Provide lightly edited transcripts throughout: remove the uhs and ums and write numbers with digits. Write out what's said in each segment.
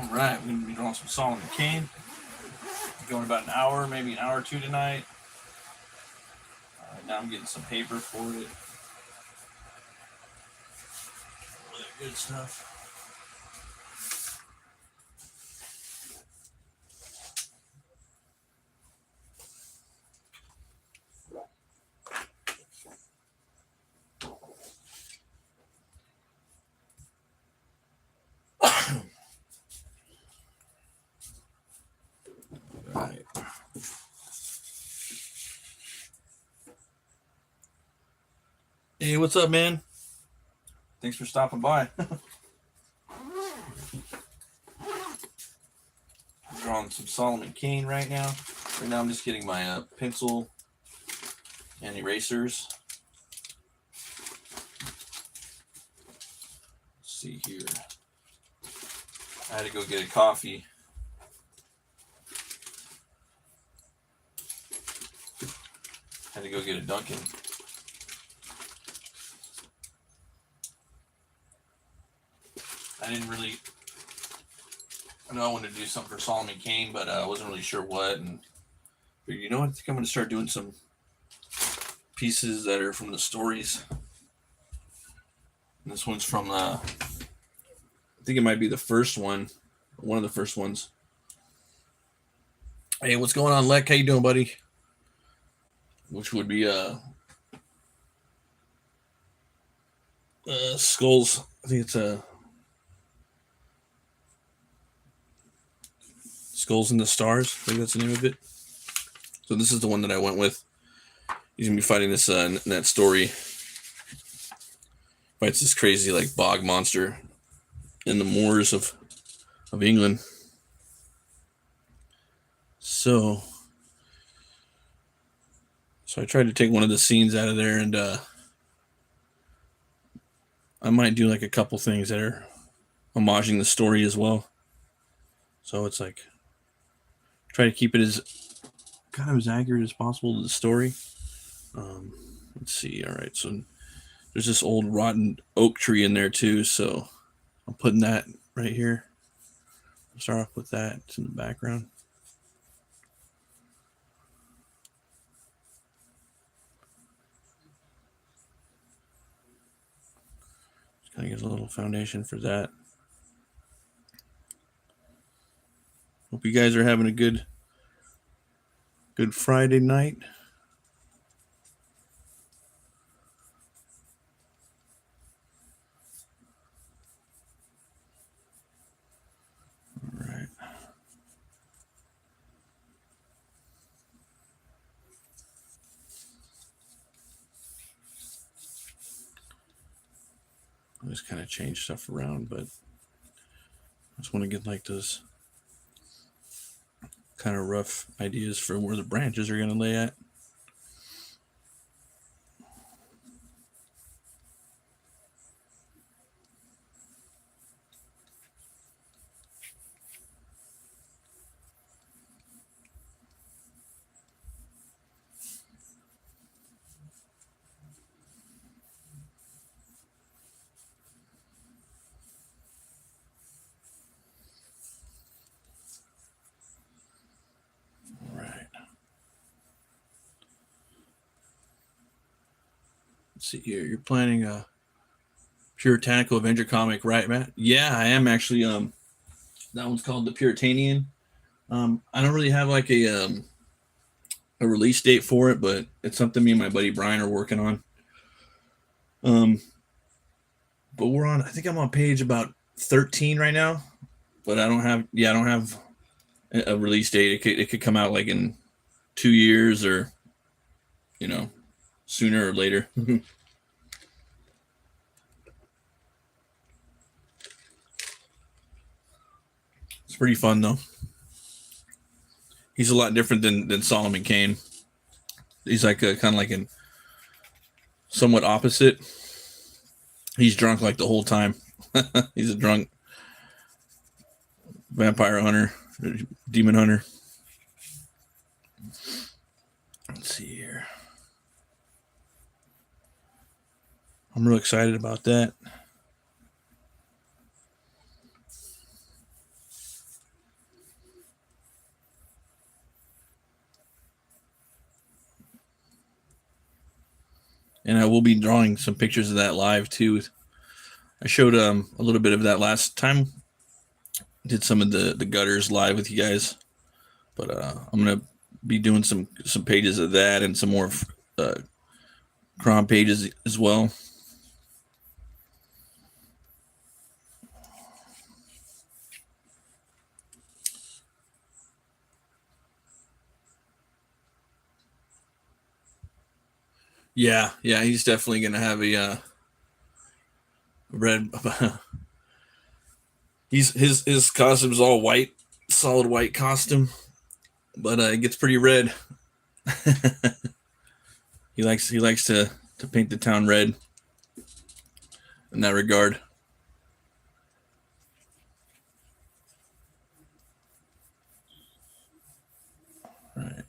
Right, we're going to be doing some Solomon Kane. Going about an hour, maybe an hour or two tonight. Now I'm getting some paper for it. All that good stuff. Right. Hey, what's up, man? Thanks for stopping by. I'm drawing some Solomon Kane right now. Right now I'm just getting my pencil and erasers. Let's see here. I had to go get a coffee. Had to go get a Dunkin'. I know I wanted to do something for Solomon Kane, but I wasn't really sure what. And figured, you know what? I think I'm going to start doing some pieces that are from the stories. And this one's from, I think it might be the first one. One of the first ones. Hey, what's going on, Lek? How you doing, buddy? Which would be Skulls. I think it's Skulls in the Stars. I think that's the name of it. So this is the one that I went with. He's gonna be fighting this in that story. Fights this crazy like bog monster in the moors of England. So I tried to take one of the scenes out of there, and I might do like a couple things that are homaging the story as well. So it's like try to keep it as kind of as accurate as possible to the story. Let's see. All right, so there's this old rotten oak tree in there too, so I'm putting that right here. I'll start off with that. It's in the background. Just kind of get a little foundation for that. Hope you guys are having a good Friday night. All right. I just kind of change stuff around, but I just want to get like those kind of rough ideas for where the branches are going to lay at. Let's see here. You're planning a Puritanical Avenger comic, right, Matt? Yeah, I am actually. That one's called The Puritanian. I don't really have like a release date for it, but it's something me and my buddy Brian are working on. But we're on. I think I'm on page about 13 right now, but I don't have a release date. It could come out like in 2 years or, sooner or later. It's pretty fun though. He's a lot different than Solomon Kane. He's like kind of like an somewhat opposite. He's drunk like the whole time. He's a drunk vampire hunter, demon hunter. Let's see here. I'm real excited about that. and I will be drawing some pictures of that live too. I showed a little bit of that last time. Did some of the gutters live with you guys, but I'm gonna be doing some pages of that and some more Crom pages as well. Yeah, he's definitely gonna have a red. His costume's all white, solid white costume, but it gets pretty red. he likes to paint the town red in that regard. All right.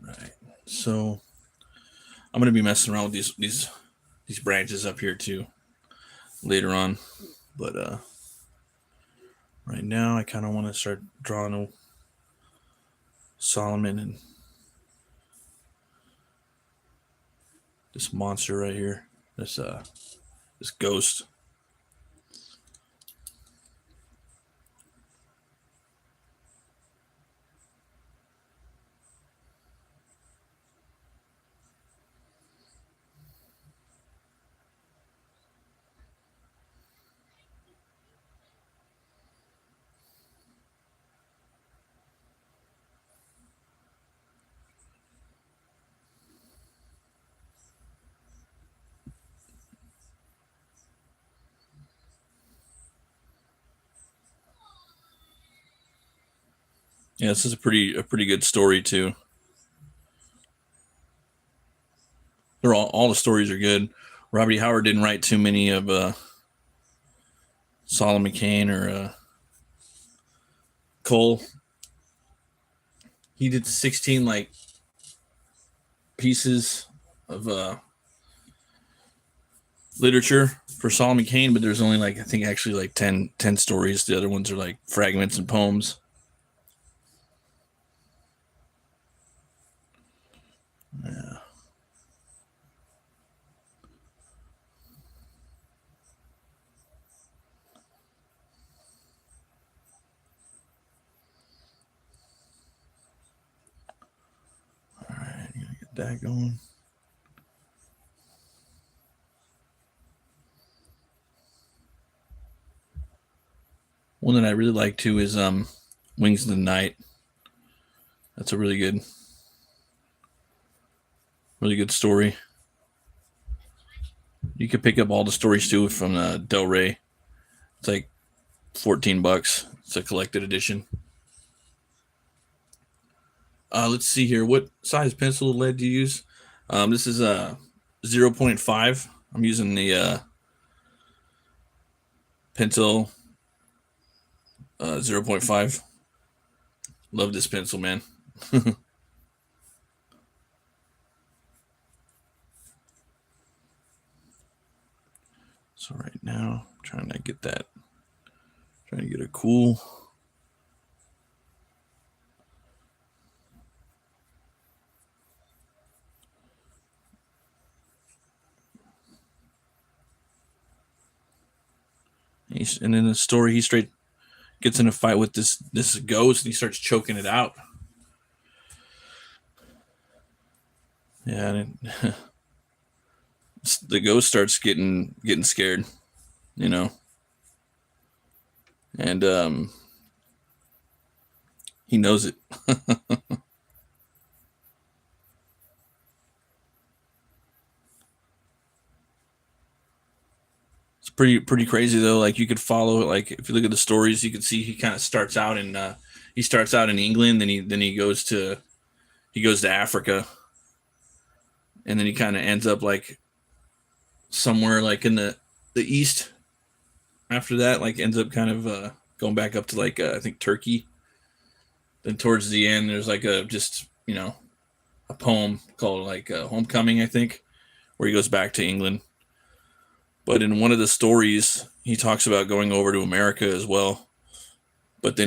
Right. So I'm gonna be messing around with these branches up here too later on, but right now I kind of want to start drawing a Solomon and this monster right here, this ghost. Yeah, this is a pretty good story too. They're all the stories are good. Robert E. Howard didn't write too many of Solomon Kane or Cole. He did 16 like pieces of literature for Solomon Kane, but there's only like I think actually like 10 stories. The other ones are like fragments and poems. Yeah. All right, gonna get that going. One that I really like too is Wings of the Night. That's a really good story. You could pick up all the stories too from Del Rey. It's like $14. It's a collected edition. Let's see here. What size pencil lead do you use? This is a 0.5. I'm using the Pentel 0.5. Love this pencil, man. So right now, I'm trying to get a cool. And in the story, he straight gets in a fight with this ghost, and he starts choking it out. Yeah, and the ghost starts getting scared, you know, and he knows it. It's pretty crazy though. Like you could follow, like if you look at the stories, you can see he kind of starts out in England, then he goes to Africa, and then he kind of ends up like somewhere like in the east after that, like ends up kind of going back up to like I think Turkey. Then towards the end, there's like a poem called like Homecoming, I think, where he goes back to England. But in one of the stories, he talks about going over to America as well. But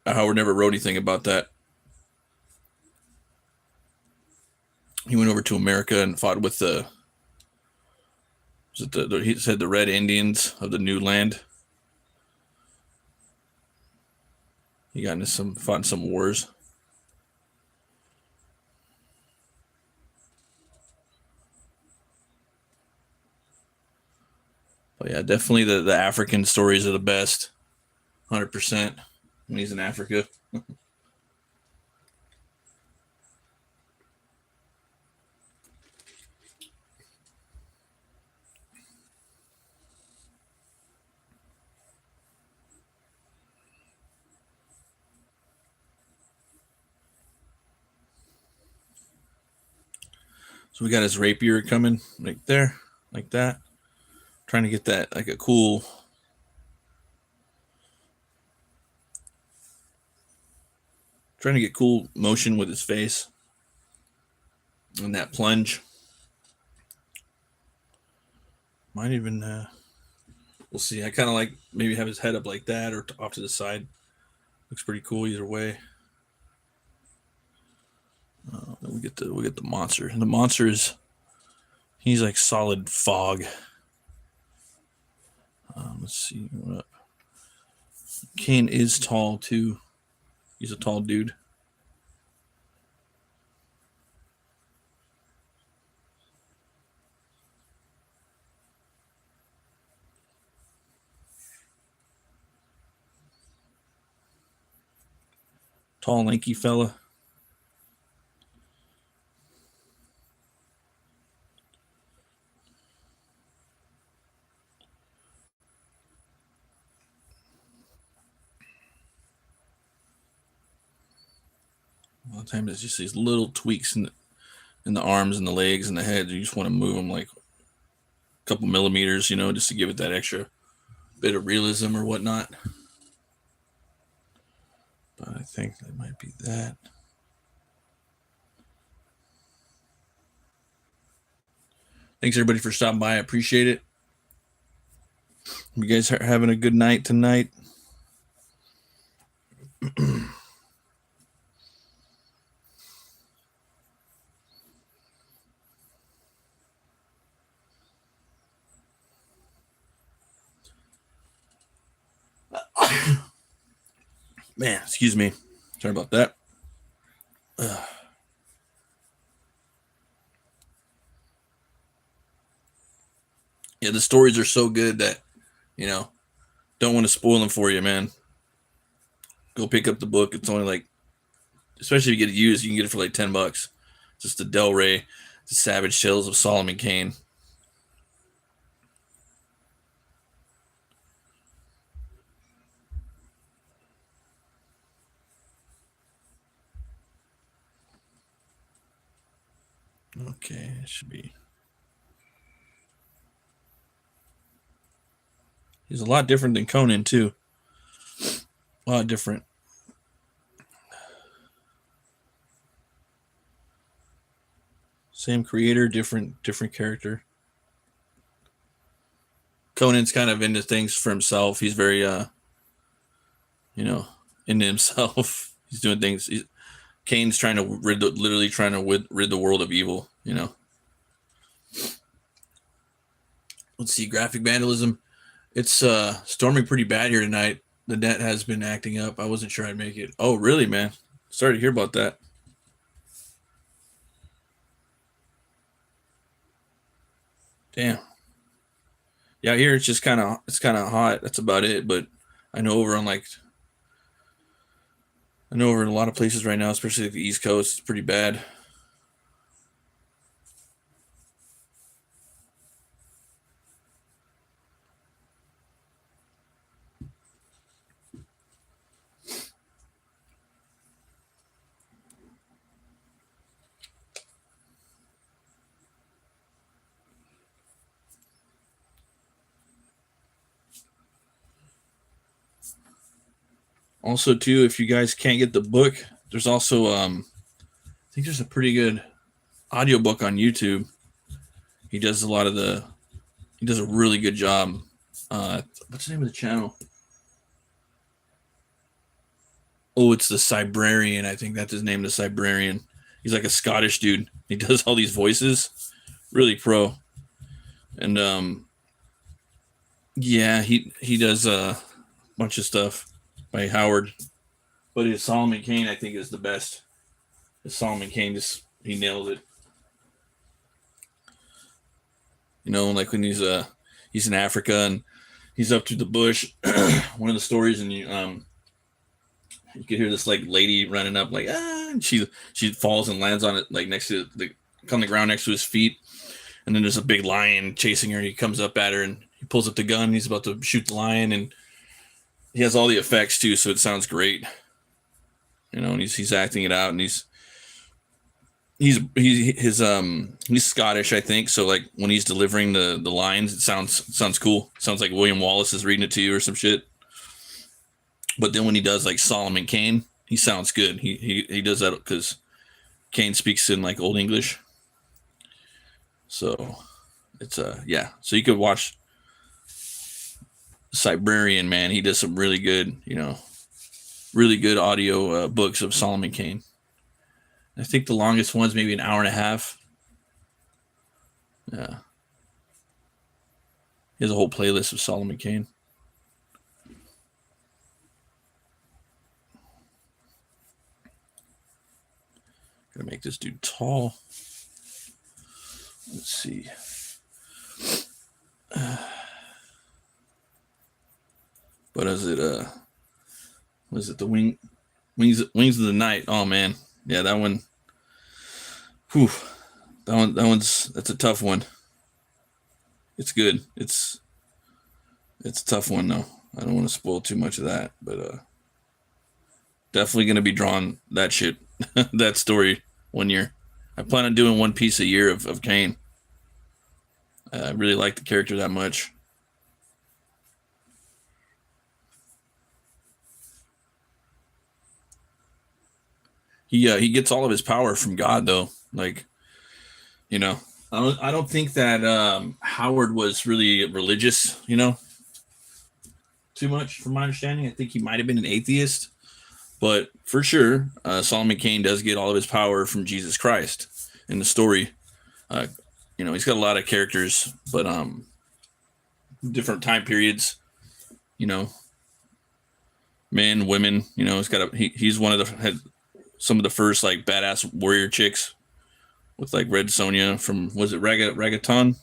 Howard never wrote anything about that. He went over to America and fought with he said the Red Indians of the new land. He got into fought in some wars. But yeah, definitely the African stories are the best. 100% when he's in Africa. So we got his rapier coming right there, like that. Trying to get that like a cool. Trying to get cool motion with his face. And that plunge. Might even, we'll see. I kind of like maybe have his head up like that or off to the side. Looks pretty cool either way. Then we get the monster. And the monster he's like solid fog. Let's see what up. Kane is tall too. He's a tall dude. Tall, lanky fella. A lot of times it's just these little tweaks in the arms and the legs and the head. You just want to move them like a couple millimeters, just to give it that extra bit of realism or whatnot. But I think that might be that. Thanks everybody for stopping by. I appreciate it. You guys are having a good night tonight. Man, excuse me. Sorry about that. Yeah, the stories are so good that, don't want to spoil them for you, man. Go pick up the book. It's only like, especially if you get it used, you can get it for like $10. Just the Del Rey, the Savage Tales of Solomon Kane. Okay, it should be. He's a lot different than Conan, too. A lot different. Same creator, different character. Conan's kind of into things for himself. He's very, into himself. He's doing things. Kane's trying to literally trying to rid the world of evil. Let's see, graphic vandalism. It's storming pretty bad here tonight. The net has been acting up. I wasn't sure I'd make it. Oh, really, man? Sorry to hear about that. Damn. Yeah, here it's kind of hot. That's about it. But I know over in a lot of places right now, especially like the East Coast, it's pretty bad. Also, too, if you guys can't get the book, there's also I think there's a pretty good audiobook on YouTube. He does he does a really good job. What's the name of the channel? Oh, it's the Cybrarian. I think that's his name, the Cybrarian. He's like a Scottish dude. He does all these voices. Really pro. And yeah, he does a bunch of stuff by Howard. But his Solomon Kane, I think, is the best. His Solomon Kane, he nails it. You know, like when he's in Africa and he's up to the bush. One of the stories, and you could hear this like lady running up, like and she falls and lands on it, like next to on the ground next to his feet, and then there's a big lion chasing her, and he comes up at her and he pulls up the gun, and he's about to shoot the lion, and he has all the effects too, so it sounds great. You know, and he's acting it out, and he's Scottish, I think. So like when he's delivering the lines, it sounds cool. It sounds like William Wallace is reading it to you or some shit. But then when he does like Solomon Kane, he sounds good. He does that because Kane speaks in like Old English. So it's yeah. So you could watch Cybrarian, man. He does some really good, really good audio books of Solomon Kane. I think the longest one's maybe an hour and a half. Yeah. He has a whole playlist of Solomon Kane. Gotta make this dude tall. Let's see. But is it was it the Wings of the Night? Oh man. Yeah, that one. Whew. That's a tough one. It's good. It's a tough one though. I don't want to spoil too much of that, but definitely gonna be drawing that shit, that story one year. I plan on doing one piece a year of Kane. I really like the character that much. He gets all of his power from God though. Like, I don't think that Howard was really religious, too much from my understanding. I think he might have been an atheist, but for sure, Solomon Kane does get all of his power from Jesus Christ in the story. He's got a lot of characters, but different time periods, men, women, he's one of some of the first like badass warrior chicks with like Red Sonja from, was it Reggaeton?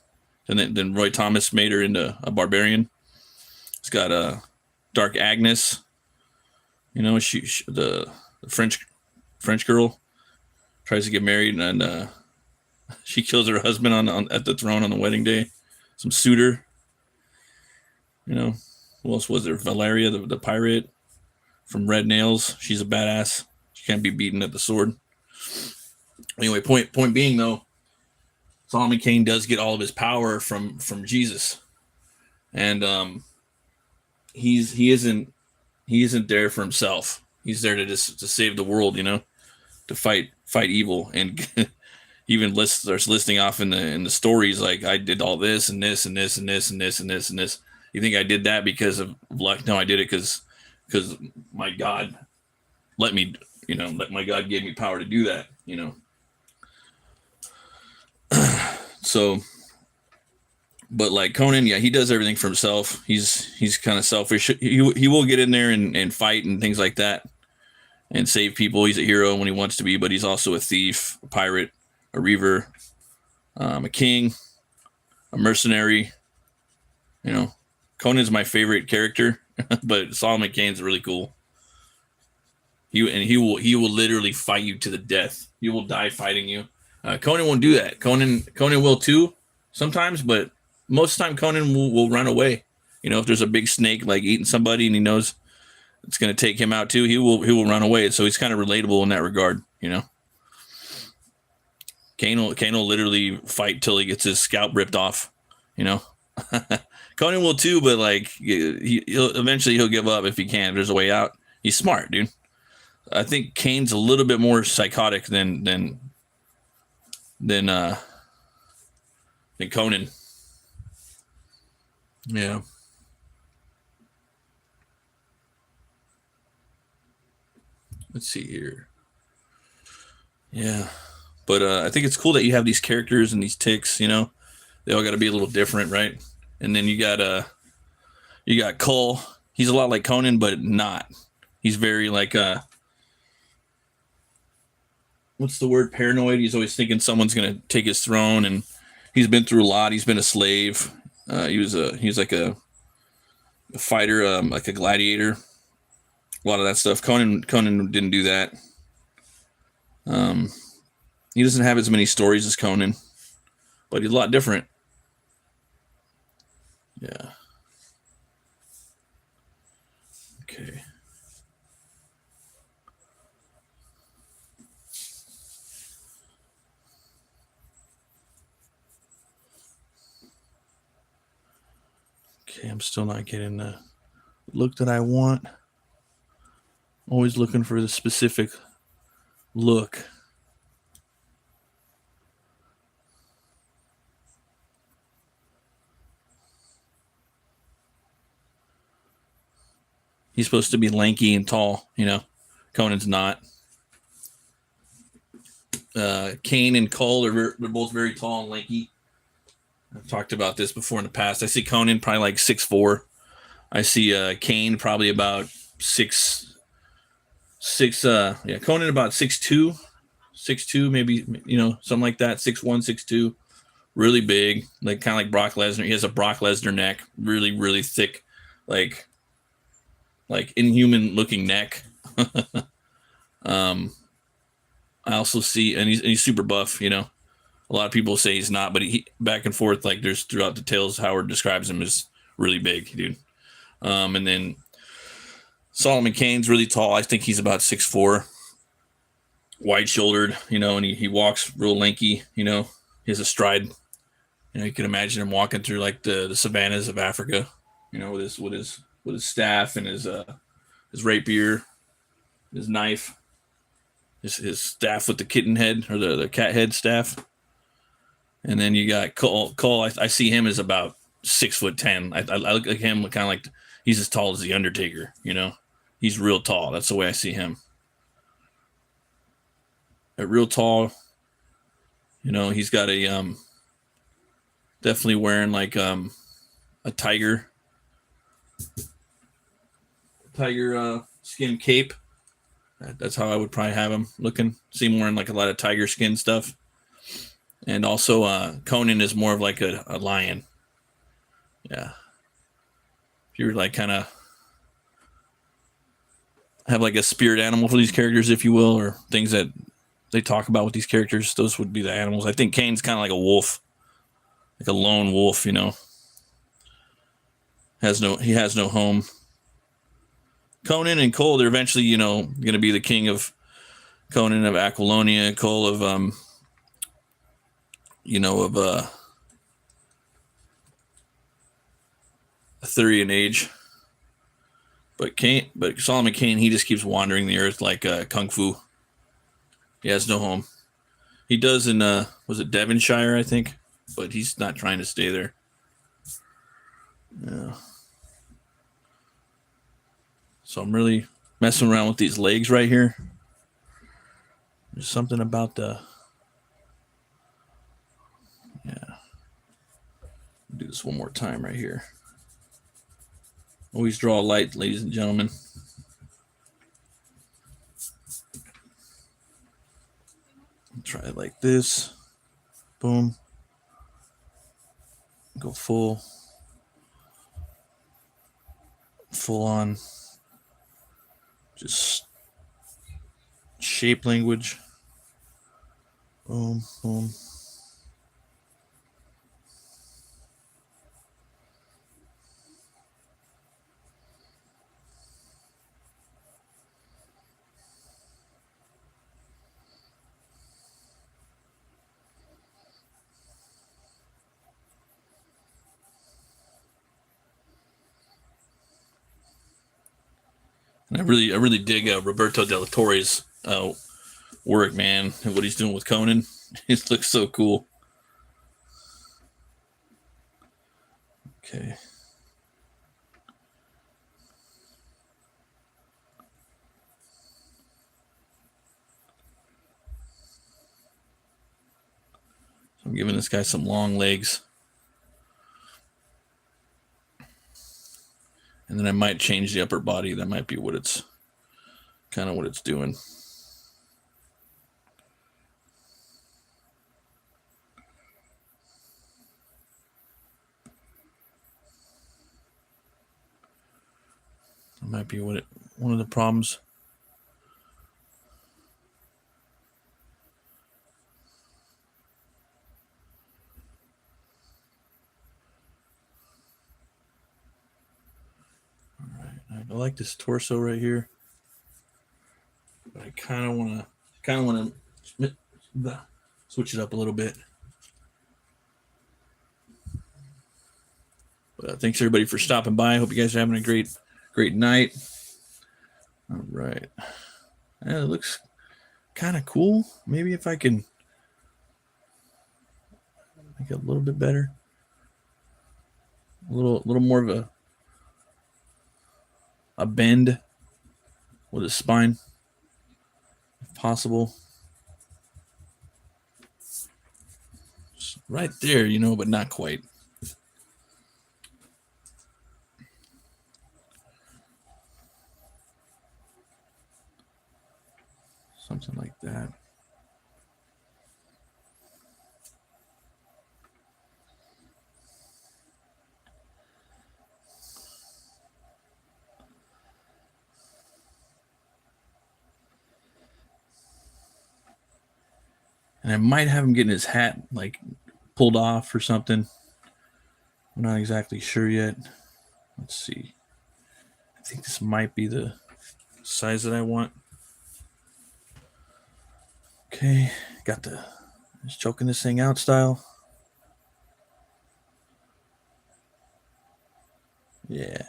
And then Roy Thomas made her into a barbarian. It's got a Dark Agnes, she the French girl tries to get married, and she kills her husband on at the throne on the wedding day. Some suitor, who else was there? Valeria, the pirate from Red Nails. She's a badass. She can't be beaten at the sword. Anyway, point being though, Solomon Kane does get all of his power from Jesus, and he isn't there for himself. He's there to save the world, to fight evil, and even starts listing off in the stories like, I did all this and this and this and this and this and this and this. You think I did that because of luck? No, I did it because my God let me, my God gave me power to do that, So, but like Conan, yeah, he does everything for himself. He's kind of selfish. He will get in there and fight and things like that and save people. He's a hero when he wants to be, but he's also a thief, a pirate, a reaver, a king, a mercenary. Conan's my favorite character, but Solomon Kane's really cool. He will literally fight you to the death. He will die fighting you. Conan won't do that. Conan will too sometimes, but most of the time Conan will run away. If there's a big snake like eating somebody and he knows it's going to take him out too, he will run away. So he's kind of relatable in that regard. Kane will literally fight till he gets his scalp ripped off. Conan will too, but like he'll eventually give up if he can. If there's a way out, He's smart, dude. I think Kane's a little bit more psychotic than Conan. Yeah. Let's see here. Yeah. But I think it's cool that you have these characters and these ticks, you know. They all got to be a little different, right? And then you got Cole. He's a lot like Conan, but not. He's very like what's the word? Paranoid. He's always thinking someone's gonna take his throne, and he's been through a lot. He's been a slave. He's like a fighter, like a gladiator. A lot of that stuff. Conan didn't do that. He doesn't have as many stories as Conan, but he's a lot different. Yeah. Okay. Okay, I'm still not getting the look that I want. Always looking for the specific look. He's supposed to be lanky and tall, you know. Conan's not. Kane and Cole they're both very tall and lanky. I've talked about this before in the past. I see Conan probably like 6'4". I see Kane probably about six. Conan about 6'2", maybe, you know, something like that. 6'1", 6'2", really big, like kind of like Brock Lesnar. He has a Brock Lesnar neck, really, really thick, like inhuman looking neck. I also see, and he's super buff, you know. A lot of people say he's not, but he back and forth, like there's throughout the tales, Howard describes him as really big, dude. And then Solomon Kane's really tall. I think he's about 6'4", wide shouldered, you know, and he walks real lanky, you know. He has a stride. You know, you can imagine him walking through like the savannas of Africa, you know, with his staff and his rapier, his knife, his staff with the kitten head or the cat head staff. And then you got Cole. I see him as about 6'10". I look like him kind of like he's as tall as the Undertaker. You know, he's real tall. That's the way I see him. Real tall. You know, he's got a definitely wearing like a tiger skin cape. That's how I would probably have him looking. See him wearing like a lot of tiger skin stuff. And also Conan is more of like a lion. Yeah. If you're like kind of have like a spirit animal for these characters, if you will, or things that they talk about with these characters, those would be the animals. I think Kane's kind of like a wolf, like a lone wolf, you know. He has no home. Conan and Cole, they're eventually, you know, going to be the king of Conan of Aquilonia, Cole of you know, of Arthurian age. But Solomon Kane, he just keeps wandering the earth like kung fu. He has no home. He does in was it Devonshire, I think, but he's not trying to stay there. Yeah. So I'm really messing around with these legs right here. There's something about the do this one more time right here. Always draw light, ladies and gentlemen. Try it like this. Boom. Go full on. Just shape language. Boom, boom. And I really dig Roberto Del Torre's work, man, and what he's doing with Conan. It looks so cool. Okay. So I'm giving this guy some long legs. And then I might change the upper body. That might be what it's kind of what it's doing. That might be one of the problems. All right, I like this torso right here, but I kind of want to switch it up a little bit. But thanks everybody for stopping by. I hope you guys are having a great night. All right. Yeah, it looks kind of cool. Maybe if I can make it a little bit better. A little more of a bend with his spine, if possible. Just right there, but not quite. Something like that. And I might have him getting his hat like pulled off or something. I'm not exactly sure yet. Let's see. I think this might be the size that I want. Okay, got just choking this thing out style. Yeah.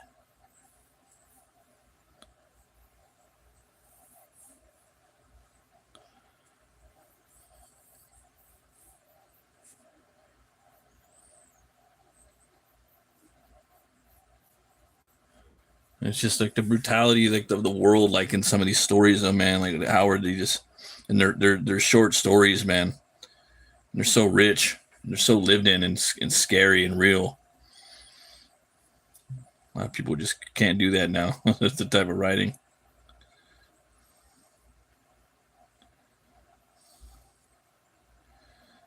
It's just like the brutality, like the world, like in some of these stories, though, man. Like Howard, and they're short stories, man. They're so rich, they're so lived in and scary and real. A lot of people just can't do that now. That's the type of writing.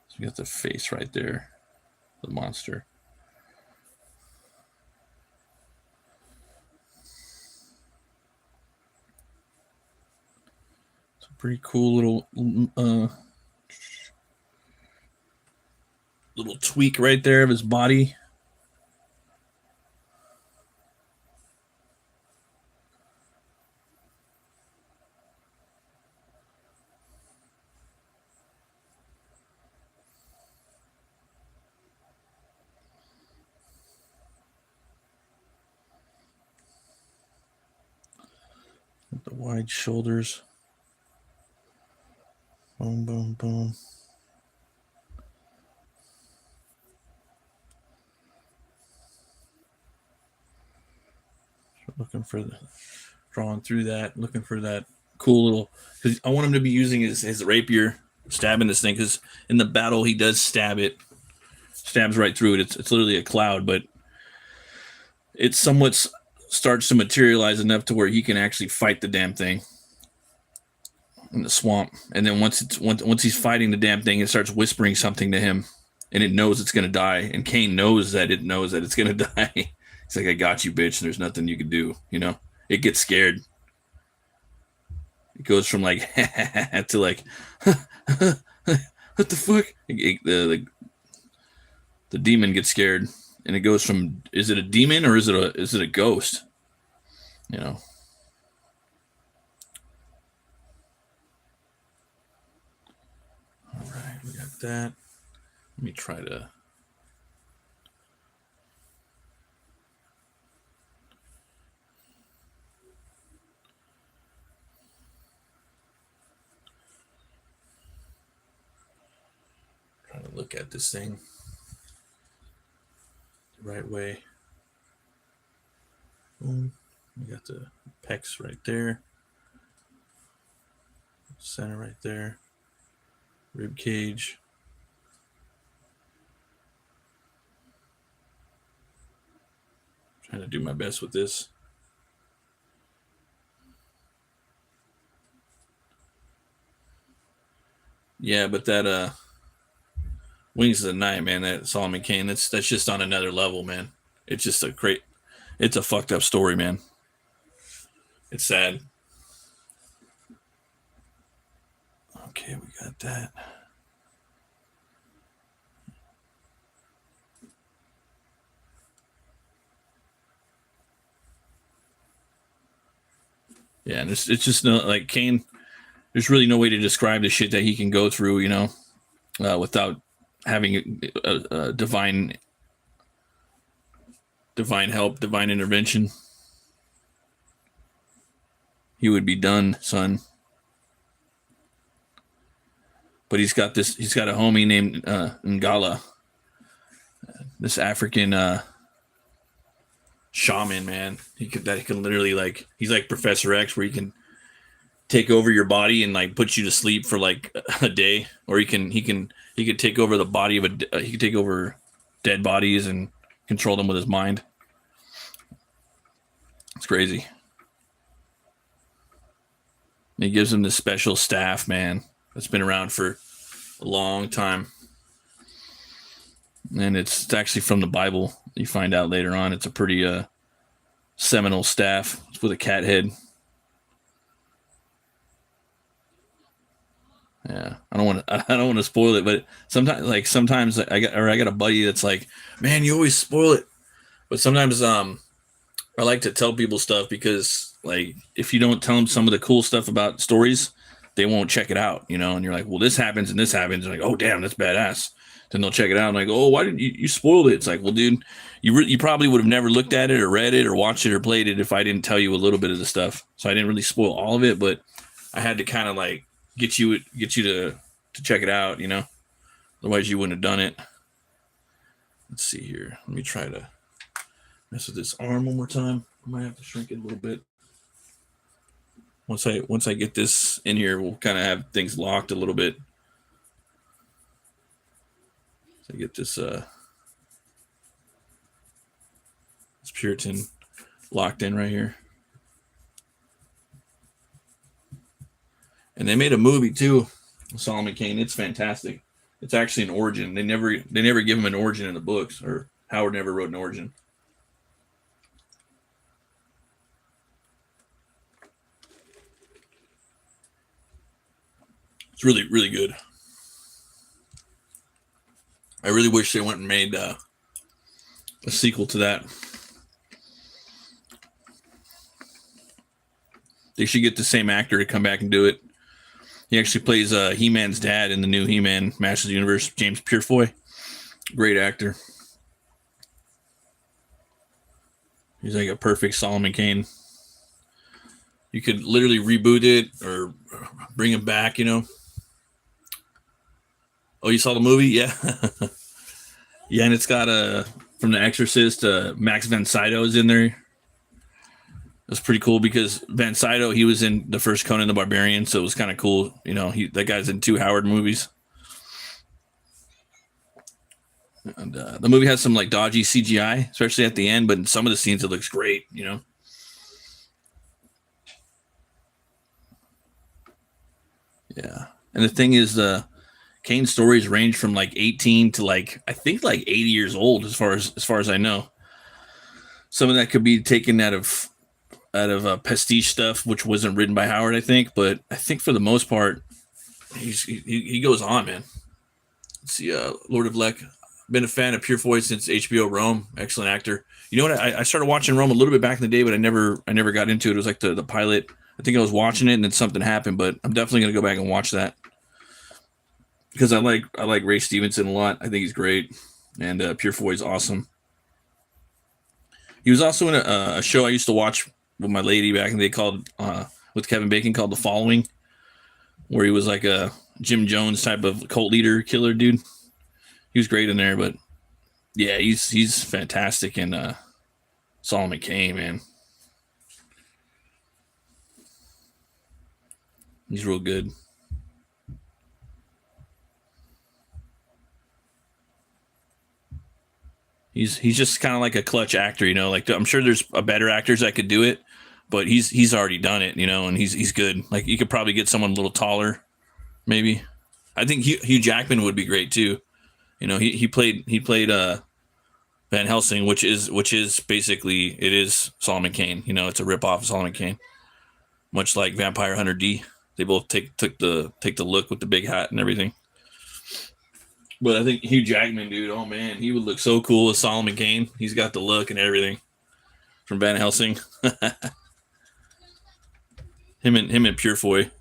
So you got the face right there, the monster. It's a pretty cool little tweak right there of his body. With the wide shoulders. Boom, boom, boom. Looking for drawing through that, looking for that cool little, because I want him to be using his rapier, stabbing this thing, because in the battle he does stabs right through it. It's literally a cloud, but it somewhat starts to materialize enough to where he can actually fight the damn thing in the swamp. And then once he's fighting the damn thing, it starts whispering something to him, and it knows it's gonna die. And Kane knows that it's gonna die. It's like, I got you, bitch. And there's nothing you can do. It gets scared. It goes from like to like, what the fuck? The demon gets scared, and it goes from, is it a demon or is it a ghost? All right, we got that. Let me try to. look at this thing the right way. Boom. We got the pecs right there. Center right there. Rib cage. Trying to do my best with this. Yeah, but that Wings of the Night, man, that Solomon Kane, that's just on another level, man. It's just it's a fucked up story, man. It's sad. Okay, we got that. Yeah, and it's just no, like Kane, there's really no way to describe the shit that he can go through, you know, without having a divine help, divine intervention. He would be done, son. But he's got a homie named Ngala, this African shaman, man. He can literally, like, he's like Professor X, where he can take over your body and like put you to sleep for like a day, or he could take over the body of he could take over dead bodies and control them with his mind. It's crazy. And he gives him this special staff, man, that's been around for a long time. And it's actually from the Bible. You find out later on. It's a pretty seminal staff. It's with a cat head. Yeah, I don't want to spoil it, but sometimes I got a buddy that's like, man, you always spoil it. But sometimes I like to tell people stuff, because like if you don't tell them some of the cool stuff about stories, they won't check it out, you know. And you're like, well, this happens and this happens. And like, oh damn, that's badass. Then they'll check it out and like, oh, why did you spoiled it? It's like, well, dude, you probably would have never looked at it or read it or watched it or played it if I didn't tell you a little bit of the stuff. So I didn't really spoil all of it, but I had to kind of like get you to check it out, you know. Otherwise you wouldn't have done it. Let's see here. Let me try to mess with this arm one more time. I might have to shrink it a little bit. Once I get this in here, we'll kind of have things locked a little bit. So I get this Puritan locked in right here. And they made a movie too, Solomon Kane. It's fantastic. It's actually an origin. They never give him an origin in the books, or Howard never wrote an origin. It's really, really good. I really wish they went and made a sequel to that. They should get the same actor to come back and do it. He actually plays He-Man's dad in the new He-Man Masters of the Universe, James Purefoy. Great actor. He's like a perfect Solomon Kane. You could literally reboot it or bring him back, you know. Oh, you saw the movie? Yeah. Yeah, and it's got from The Exorcist, Max von Sydow's in there. That's pretty cool, because Van Sydow, he was in the first Conan the Barbarian, so it was kind of cool. You know, that guy's in 2 Howard movies. And the movie has some like dodgy CGI, especially at the end, but in some of the scenes it looks great, you know. Yeah. And the thing is, Kane stories range from like 18 to like, I think like 80 years old, as far as I know. Some of that could be taken out of pastiche stuff, which wasn't written by Howard, I think. But I think for the most part, he goes on, man. Let's see, Lord of Lek. Been a fan of Purefoy since HBO Rome. Excellent actor. You know what? I started watching Rome a little bit back in the day, but I never got into it. It was like the pilot. I think I was watching it and then something happened, but I'm definitely gonna go back and watch that, because I like Ray Stevenson a lot. I think he's great, and Purefoy is awesome. He was also in a show I used to watch with my lady back in the day called with Kevin Bacon, called The Following, where he was like a Jim Jones type of cult leader killer dude. He was great in there, but yeah, he's fantastic in Solomon Kane, man. He's real good. He's just kind of like a clutch actor, you know. Like I'm sure there's better actors that could do it, but he's already done it, you know, and he's good. Like you could probably get someone a little taller, maybe. I think Hugh Jackman would be great too. You know, he played Van Helsing, which is basically it is Solomon Kane. You know, it's a ripoff of Solomon Kane, much like Vampire Hunter D. They both take the look with the big hat and everything. But I think Hugh Jackman, dude, oh man, he would look so cool as Solomon Kane. He's got the look and everything from Van Helsing. him and Purefoy.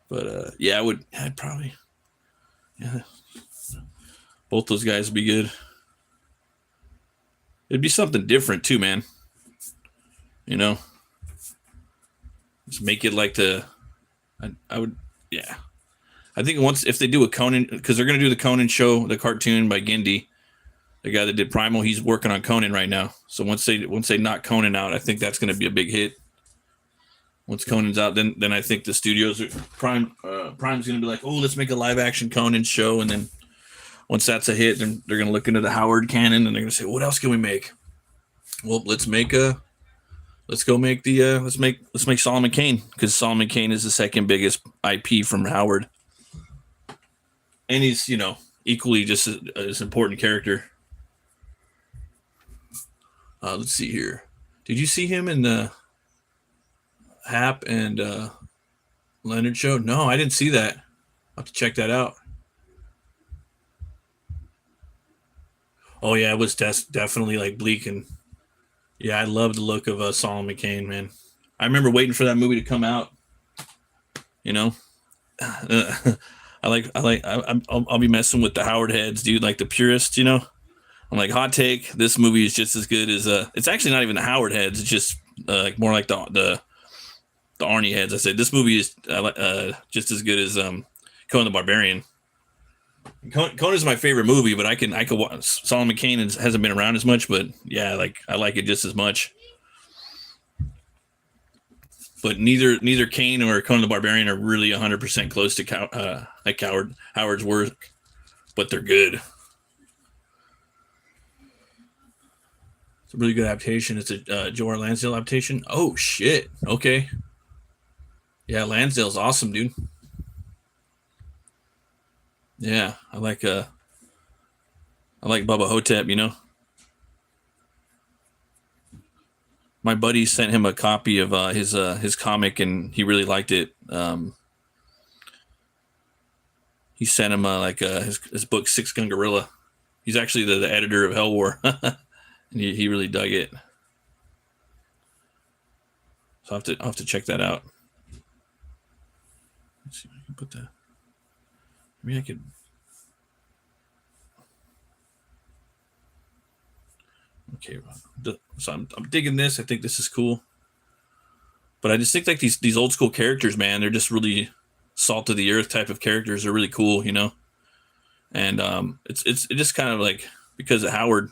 But yeah, I'd probably, yeah, both those guys would be good. It'd be something different too, man. You know, just make it like I would, yeah. I think if they do a Conan, because they're going to do the Conan show, the cartoon by Gindi, the guy that did Primal, he's working on Conan right now. So once they knock Conan out, I think that's going to be a big hit. Once Conan's out, then I think the studios Prime's going to be like, oh, let's make a live action Conan show, and then once that's a hit, then they're going to look into the Howard canon, and they're going to say, what else can we make? Well, let's make Solomon Kane, because Solomon Kane is the second biggest IP from Howard. And he's, you know, equally just as important character. Let's see here. Did you see him in the Hap and Leonard show? No, I didn't see that. I'll have to check that out. Oh yeah, it was definitely like bleak, and yeah, I love the look of Solomon Kane, man. I remember waiting for that movie to come out. You know. I'll be messing with the Howard heads, dude, like the purists, you know. I'm like, hot take, this movie is just as good as it's actually not even the Howard heads, it's just like more like the Arnie heads. I said this movie is just as good as Conan the Barbarian. Conan is my favorite movie, but I could watch Solomon Kane hasn't been around as much, but yeah, like I like it just as much. But neither Kane or Conan the Barbarian are really 100% close to Howard's work, but they're good. It's a really good adaptation. It's a Joe R. Lansdale adaptation. Oh shit! Okay, yeah, Lansdale's awesome, dude. Yeah, I like Bubba Hotep, you know. My buddy sent him a copy of his comic, and he really liked it. He sent him his book Six Gun Gorilla. He's actually the editor of Hell War, and he really dug it. So I'll have to check that out. Let's see if I can put that. Maybe I could. Okay, so I'm digging this. I think this is cool, but I just think like these old school characters, man, they're just really salt of the earth type of characters. They're really cool, you know. And it's just kind of like because of Howard,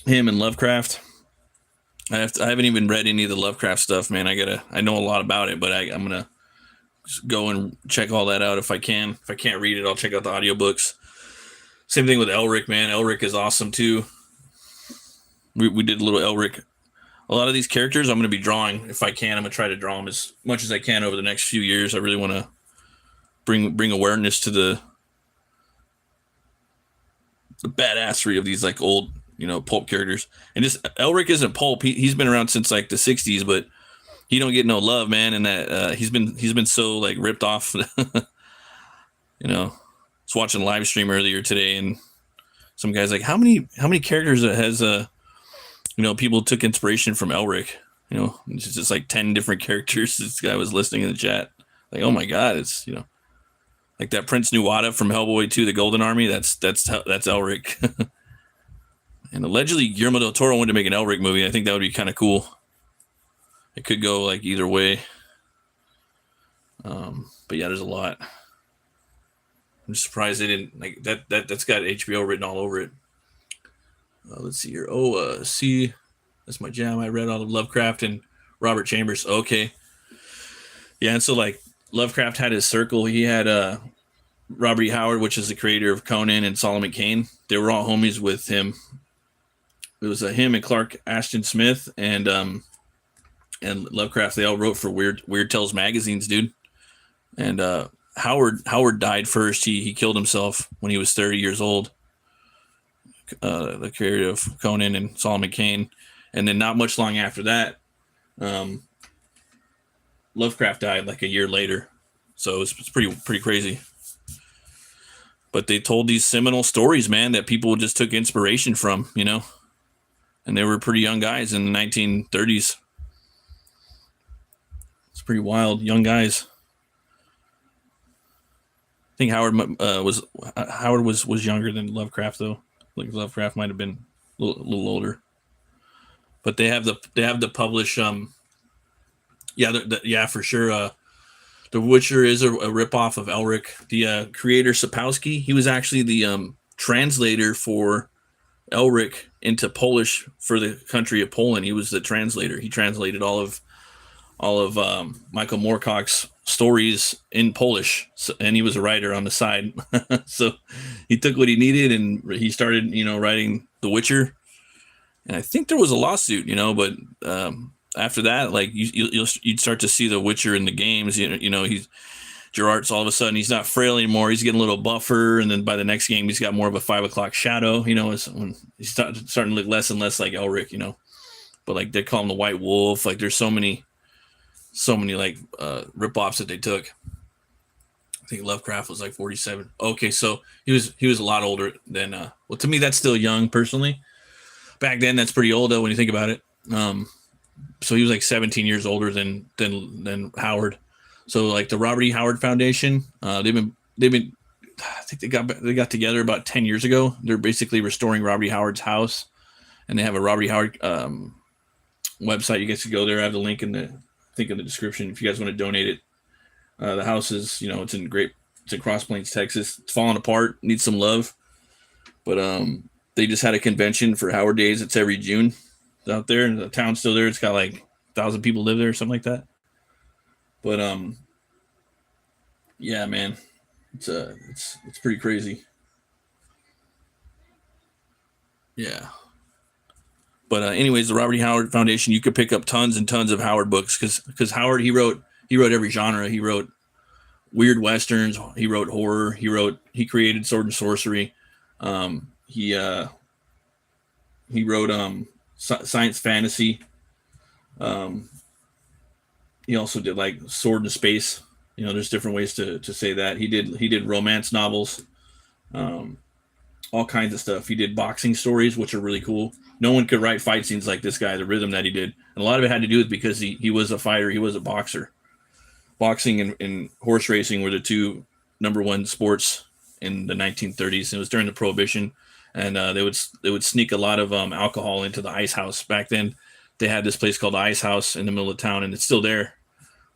him and Lovecraft. I haven't even read any of the Lovecraft stuff, man. I know a lot about it, but I'm gonna just go and check all that out if I can. If I can't read it, I'll check out the audiobooks. Same thing with Elric, man. Elric is awesome too. We did a little Elric. A lot of these characters I'm going to be drawing if I can. I'm going to try to draw them as much as I can over the next few years. I really want to bring awareness to the badassery of these like old, you know, pulp characters. And just Elric isn't pulp. He's been around since like the 60s, but he don't get no love, man. And that he's been so like ripped off. You know. I was watching a live stream earlier today, and some guy's like, how many characters has you know, people took inspiration from Elric? You know, it's just like 10 different characters. This guy was listening in the chat, like, oh my god, it's, you know, like that Prince Nuwata from Hellboy 2, The Golden Army. That's Elric. And allegedly Guillermo del Toro wanted to make an Elric movie. I think that would be kind of cool. It could go like either way. But yeah, there's a lot. I'm surprised they didn't like that. That's got HBO written all over it. Let's see here. See, that's my jam. I read all of Lovecraft and Robert Chambers. Okay, yeah, and so like Lovecraft had his circle. He had Robert E. Howard, which is the creator of Conan, and Solomon Kane. They were all homies with him. It was him and Clark Ashton Smith and Lovecraft. They all wrote for Weird Tales magazines, dude. And Howard died first. He killed himself when he was 30 years old. The creator of Conan and Solomon Kane, and then not much long after that, Lovecraft died like a year later. So it's pretty crazy. But they told these seminal stories, man, that people just took inspiration from, you know. And they were pretty young guys in the 1930s. It's pretty wild, young guys. I think Howard was younger than Lovecraft though. Like Lovecraft might have been a little older. But they have the publish. Yeah, for sure. The Witcher is a ripoff of Elric. The creator Sapkowski, he was actually the translator for Elric into Polish for the country of Poland. He was the translator. He translated all of Michael Moorcock's stories in Polish, and he was a writer on the side. So he took what he needed and he started, writing The Witcher. And I think there was a lawsuit, but after that, like you'd start to see The Witcher in the games. He's Gerard's all of a sudden he's not frail anymore. He's getting a little buffer, and then by the next game he's got more of a 5 o'clock shadow. When he's starting to look less and less like Elric. But like they call him the White Wolf. Like there's so many like rip-offs that they took. I think Lovecraft was like 47. Okay, so he was a lot older than well, to me that's still young personally. Back then that's pretty old though when you think about it. So he was like 17 years older than Howard. So like the Robert E. Howard Foundation, they've been I think they got together about 10 years ago. They're basically restoring Robert E. Howard's house, and they have a Robert E. Howard website. You guys can go there. I have the link in the description if you guys want to donate it. The house is, it's in Cross Plains, Texas. It's falling apart, needs some love. But they just had a convention for Howard Days. It's every June out there, and the town's still there. It's got like 1,000 people live there or something like that. But yeah, man, it's pretty crazy. Yeah. But anyways, the Robert E. Howard Foundation, you could pick up tons and tons of Howard books because Howard he wrote every genre. He wrote weird westerns. He wrote horror. He created sword and sorcery. He wrote science fantasy. He also did like Sword in Space. There's different ways to say that. He did romance novels, all kinds of stuff. He did boxing stories, which are really cool. No one could write fight scenes like this guy, the rhythm that he did. And a lot of it had to do with because he was a fighter. He was a boxer. Boxing and horse racing were the two number one sports in the 1930s. It was during the Prohibition. And they would sneak a lot of alcohol into the ice house. Back then, they had this place called the Ice House in the middle of town, and it's still there,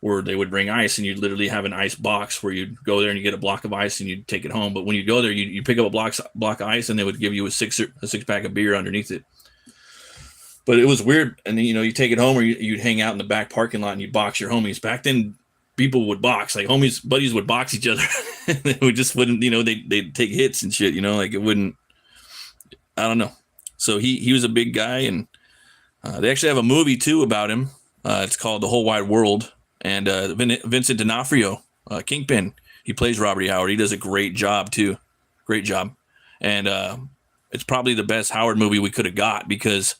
where they would bring ice, and you'd literally have an ice box where you'd go there and you get a block of ice and you'd take it home. But when you go there, you pick up a block of ice, and they would give you a six pack of beer underneath it. But it was weird, and then, you take it home, or you'd hang out in the back parking lot and you'd box your homies. Back then, people would box, like buddies would box each other. They wouldn't, they'd take hits and shit, like it wouldn't. I don't know. So he was a big guy, and they actually have a movie too about him. It's called The Whole Wide World, and Vincent D'Onofrio, Kingpin, he plays Robert E. Howard. He does a great job too, great job, and it's probably the best Howard movie we could have got because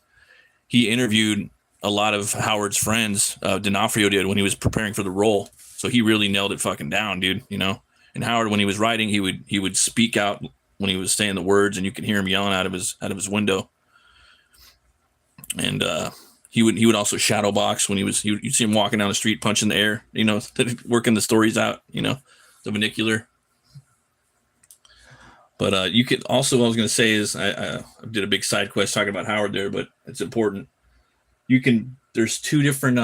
he interviewed a lot of Howard's friends. D'Onofrio did when he was preparing for the role, so he really nailed it fucking down, dude. And Howard, when he was writing, he would speak out when he was saying the words, and you could hear him yelling out of his window. And he would also shadow box when you'd see him walking down the street punching the air, working the stories out, the vernacular. But you could also, what I was going to say is I did a big side quest talking about Howard there, but it's important. There's two different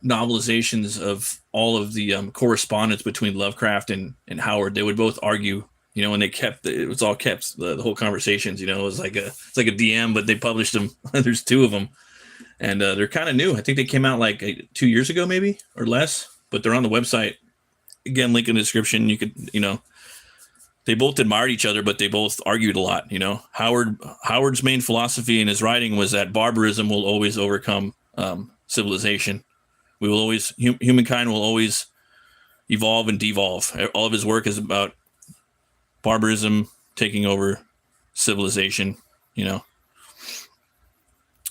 novelizations of all of the correspondence between Lovecraft and Howard. They would both argue You know, and it was all kept, the whole conversations, you know, it's like a DM, but they published them. There's 2 of them, and they're kind of new. I think they came out like 2 years ago, maybe, or less, but they're on the website. Again, link in the description. You could, you know, they both admired each other, but they both argued a lot. You know, Howard's main philosophy in his writing was that barbarism will always overcome civilization. We will always, humankind will always evolve and devolve. All of his work is about barbarism taking over civilization. You know,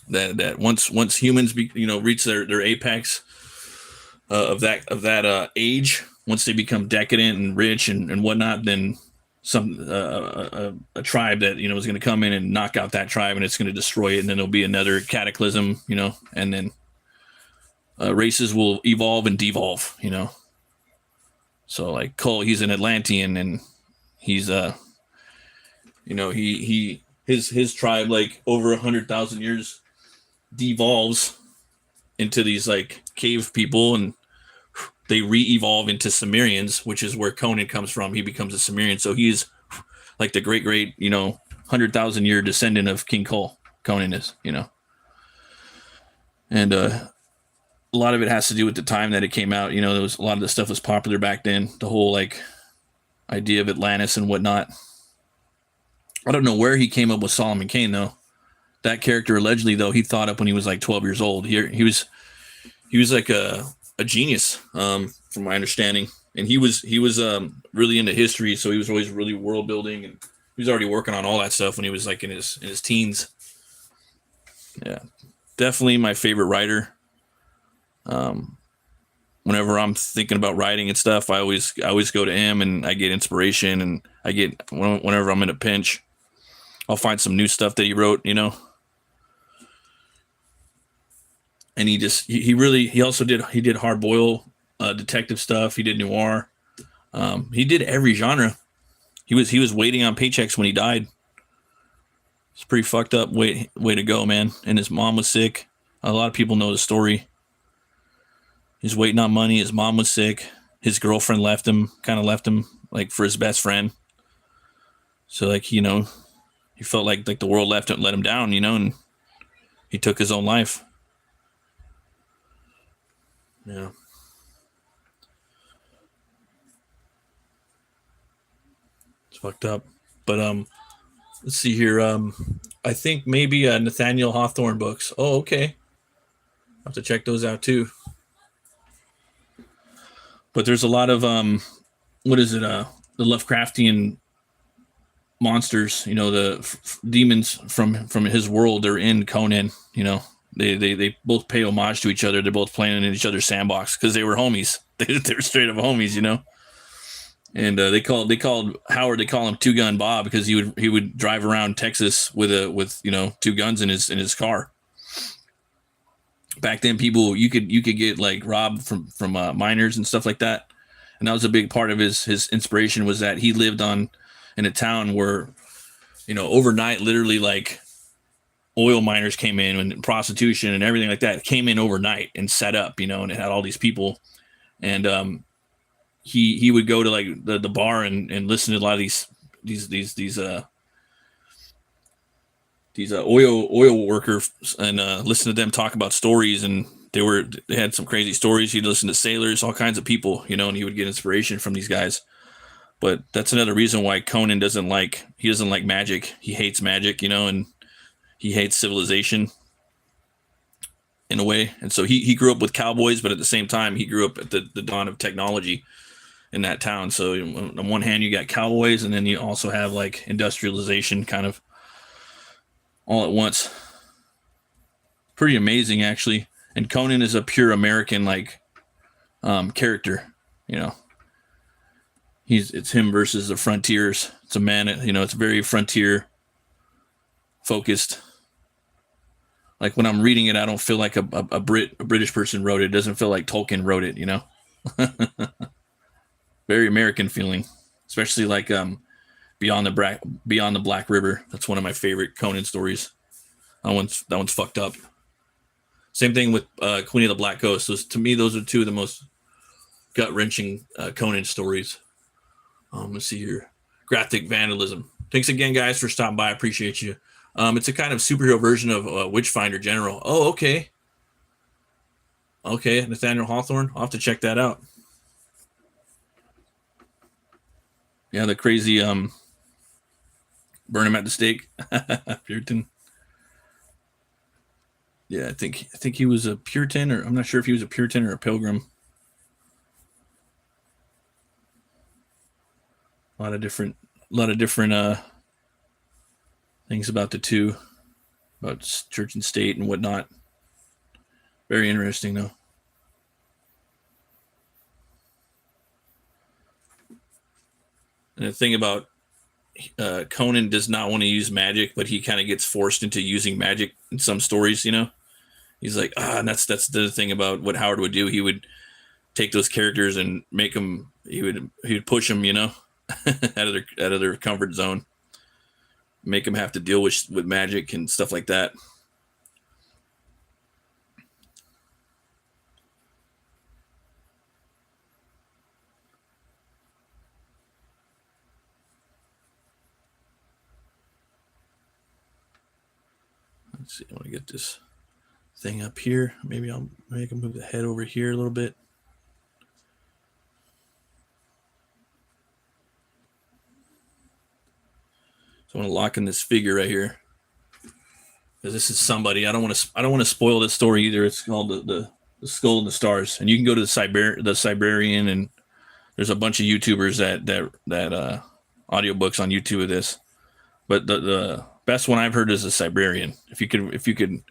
that once humans reach their apex of that age, once they become decadent and rich and whatnot, then a tribe that, you know, is going to come in and knock out that tribe, and it's going to destroy it, and then there'll be another cataclysm, you know, and then races will evolve and devolve, you know. So like Cole, he's an Atlantean, and he's you know, his tribe, like over 100,000 years, devolves into these like cave people, and they re-evolve into Sumerians, which is where Conan comes from. He becomes a Sumerian, so he's like the great, you know, 100,000 year descendant of King Cole. Conan is, you know, and a lot of it has to do with the time that it came out. You know, there was a lot of the stuff was popular back then. The whole like idea of Atlantis and whatnot. I don't know where he came up with Solomon Kane though. That character allegedly, though, he thought up when he was like 12 years old. He was like a genius, from my understanding, and he was really into history, so he was always really world building, and he was already working on all that stuff when he was like in his teens. Yeah, definitely my favorite writer. Whenever I'm thinking about writing and stuff, I always go to him, and I get inspiration, and I get, whenever I'm in a pinch, I'll find some new stuff that he wrote, you know. And he also did hard boil detective stuff. He did noir. He did every genre. He was waiting on paychecks when he died. It's pretty fucked up way to go, man. And his mom was sick. A lot of people know the story. He's waiting on money. His mom was sick. His girlfriend left him like for his best friend. So like, you know, he felt like the world let him down, you know, and he took his own life. Yeah. It's fucked up. But let's see here. I think maybe Nathaniel Hawthorne books. Oh, okay. I'll have to check those out too. But there's a lot of what is it? The Lovecraftian monsters, you know, the demons from his world. They're in Conan, you know. They both pay homage to each other. They're both playing in each other's sandbox because they were homies. They're straight up homies, you know. And they called Howard. They call him Two Gun Bob because he would drive around Texas with you know, 2 guns in his car. Back then, people you could get like robbed from miners and stuff like that, and that was a big part of his inspiration, was that he lived in a town where, you know, overnight, literally like oil miners came in, and prostitution and everything like that came in overnight and set up, you know, and it had all these people, and he would go to like the bar and listen to a lot of these oil workers and listen to them talk about stories, and they had some crazy stories. He'd listen to sailors, all kinds of people, you know, and he would get inspiration from these guys. But that's another reason why Conan doesn't like magic. He hates magic, you know, and he hates civilization in a way. And so he grew up with cowboys, but at the same time, he grew up at the dawn of technology in that town. So on one hand, you got cowboys, and then you also have like industrialization kind of all at once. Pretty amazing, actually. And Conan is a pure American like character, you know. It's him versus the frontiers. It's a man, you know, it's very frontier focused. Like when I'm reading it, I don't feel like a British person wrote it. It doesn't feel like Tolkien wrote it, you know. Very American feeling, especially like Beyond the Black River. That's one of my favorite Conan stories. That one's fucked up. Same thing with Queen of the Black Ghost. To me, those are 2 of the most gut-wrenching Conan stories. Let's see here. graphic vandalism. Thanks again, guys, for stopping by. I appreciate you. It's a kind of superhero version of Witchfinder General. Oh, okay. Okay, Nathaniel Hawthorne. I'll have to check that out. Yeah, the crazy burn him at the stake. Puritan. Yeah, I think he was a Puritan, or I'm not sure if he was a Puritan or a Pilgrim. A lot of different things about the two, about church and state and whatnot. Very interesting, though. And the thing about Conan does not want to use magic, but he kind of gets forced into using magic in some stories. He's like, and that's the thing about what Howard would do. He would take those characters and make them. He would push them, out of their comfort zone, make them have to deal with magic and stuff like that. Let's see. I want to get this thing up here. Maybe I'll move the head over here a little bit. So I want to lock in this figure right here, because this is somebody. I don't want to spoil this story either. It's called the Skull and the Stars, and you can go to the Siberian, and there's a bunch of YouTubers that audiobooks on YouTube of this. But the best one I've heard is the Siberian. If you could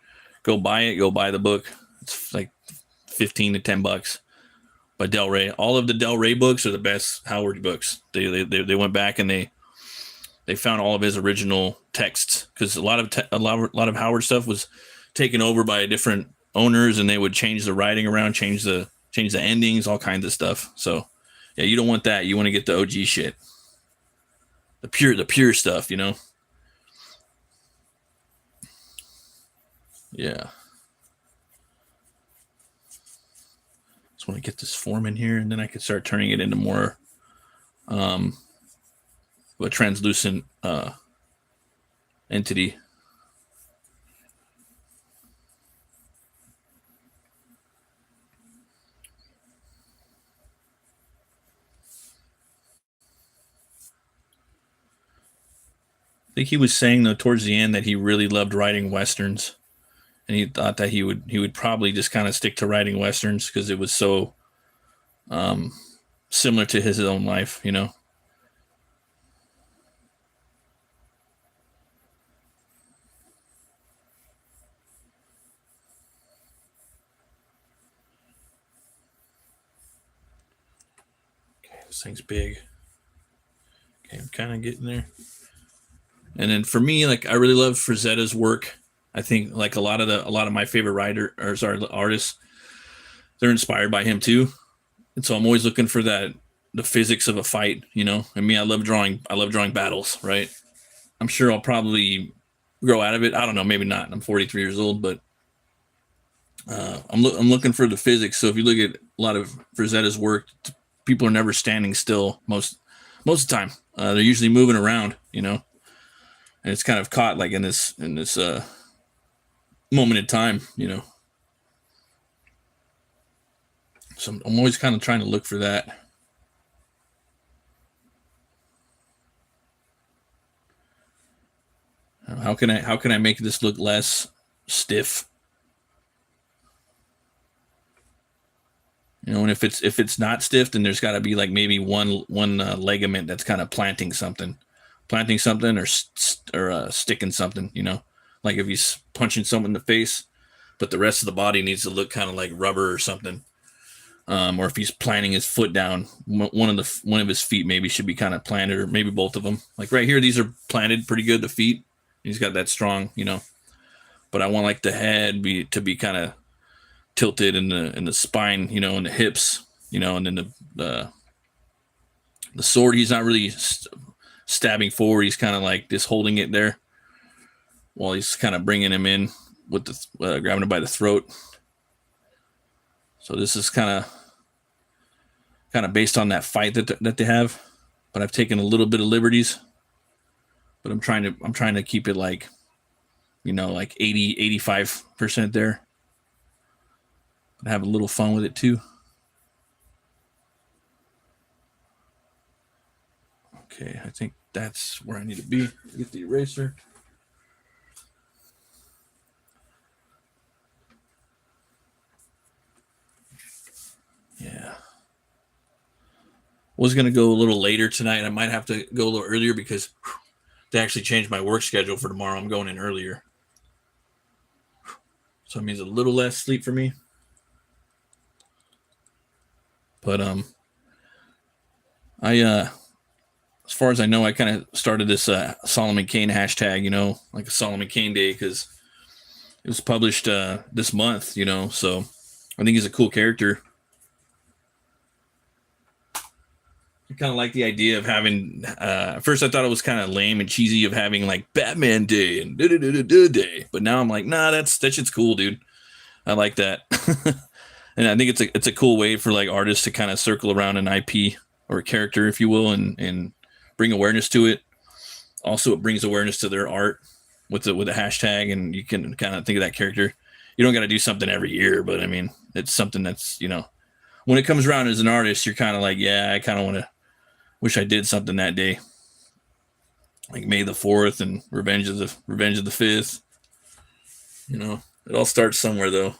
go buy it, go buy the book. It's like $15 to $10 by Del Rey. All of the Del Rey books are the best Howard books. They went back and they found all of his original texts, because a lot of Howard stuff was taken over by different owners, and they would change the writing around, change the endings, all kinds of stuff. So yeah, you don't want that. You want to get the OG shit, the pure stuff, Yeah. Just want to get this form in here, and then I can start turning it into more a translucent entity. I think he was saying, though, towards the end, that he really loved writing westerns, and he thought that he would probably just kind of stick to writing westerns because it was so similar to his own life, This thing's big. Okay, I'm kind of getting there. And then for me, like, I really love Frazetta's work. I think like a lot of my favorite artists, they're inspired by him too. And so I'm always looking for the physics of a fight, I mean, I love drawing battles, right? I'm sure I'll probably grow out of it. I don't know, maybe not. I'm 43 years old, but I'm looking for the physics. So if you look at a lot of Frazetta's work, people are never standing still most of the time. They're usually moving around, and it's kind of caught like in this moment in time, So I'm always kind of trying to look for that. How can I make this look less stiff? And if it's not stiff, then there's got to be like maybe one ligament that's kind of planting something or sticking something. Like if he's punching someone in the face, but the rest of the body needs to look kind of like rubber or something. Or if he's planting his foot down, one of his feet maybe should be kind of planted, or maybe both of them. Like right here, these are planted pretty good. The feet, he's got that strong, But I want like the head to be kind of tilted in the spine, in the hips, and then the sword. He's not really stabbing forward. He's kind of like just holding it there while he's kind of bringing him in with the grabbing him by the throat. So this is kind of based on that fight that they have. but I've taken a little bit of liberties. But I'm trying to keep it like, like 85% there. But have a little fun with it too. Okay, I think that's where I need to be. Get the eraser. Yeah. Was going to go a little later tonight. I might have to go a little earlier because to actually change my work schedule for tomorrow, I'm going in earlier. So it means a little less sleep for me. But I as far as I know, I kind of started this Solomon Kane hashtag, like a Solomon Kane Day, because it was published this month, so I think he's a cool character. I kind of like the idea of having, at first I thought it was kind of lame and cheesy of having like Batman Day and day, but now I'm like, nah, that shit's cool, dude. I like that. And I think it's a cool way for like artists to kind of circle around an IP or a character, if you will, and bring awareness to it. Also, it brings awareness to their art with a hashtag, and you can kind of think of that character. You don't got to do something every year, but I mean, it's something that's, when it comes around as an artist, you're kind of like, yeah, I kind of want to wish I did something that day, like May the 4th and Revenge of the 5th. It all starts somewhere though.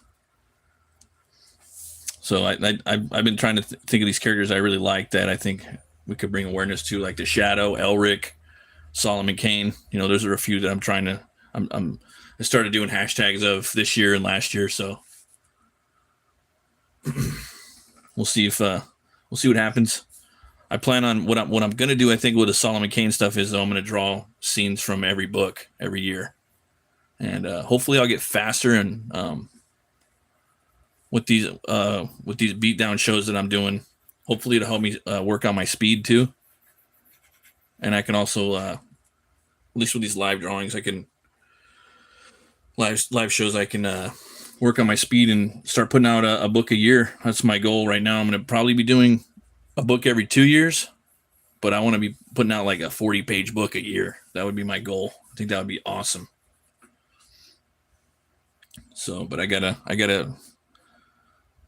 So I've been trying to think of these characters I really like that I think we could bring awareness to, like the Shadow, Elric, Solomon Kane. Those are a few that I'm trying to. I started doing hashtags of this year and last year, so we'll see what happens. I plan on what I'm gonna do. I think with the Solomon Kane stuff is though, I'm gonna draw scenes from every book every year, and hopefully I'll get faster and with these beatdown shows that I'm doing. Hopefully it'll help me work on my speed too, and I can also at least with these live drawings, I can live shows. I can work on my speed and start putting out a book a year. That's my goal right now. I'm gonna probably be doing a book every 2 years, but I want to be putting out like a 40-page book a year. That would be my goal. I think that would be awesome. So, but I gotta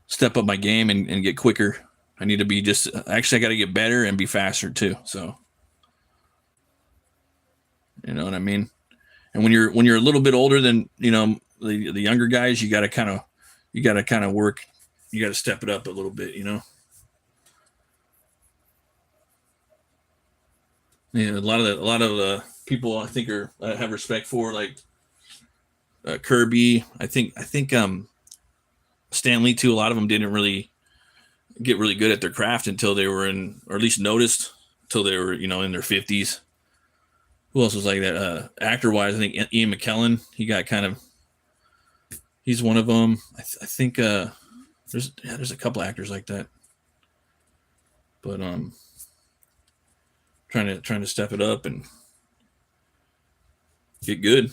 step up my game and get quicker. I need to be I got to get better and be faster too. So, you know what I mean? And when you're a little bit older than, the younger guys, you got to kind of work. You got to step it up a little bit, Yeah, a lot of people I think have respect for, like Kirby. I think Stan Lee too. A lot of them didn't really get really good at their craft until they were or at least noticed until they were, in their 50s. Who else was like that? Actor wise, I think Ian McKellen. He's one of them. I think there's a couple actors like that, but trying to step it up and get good.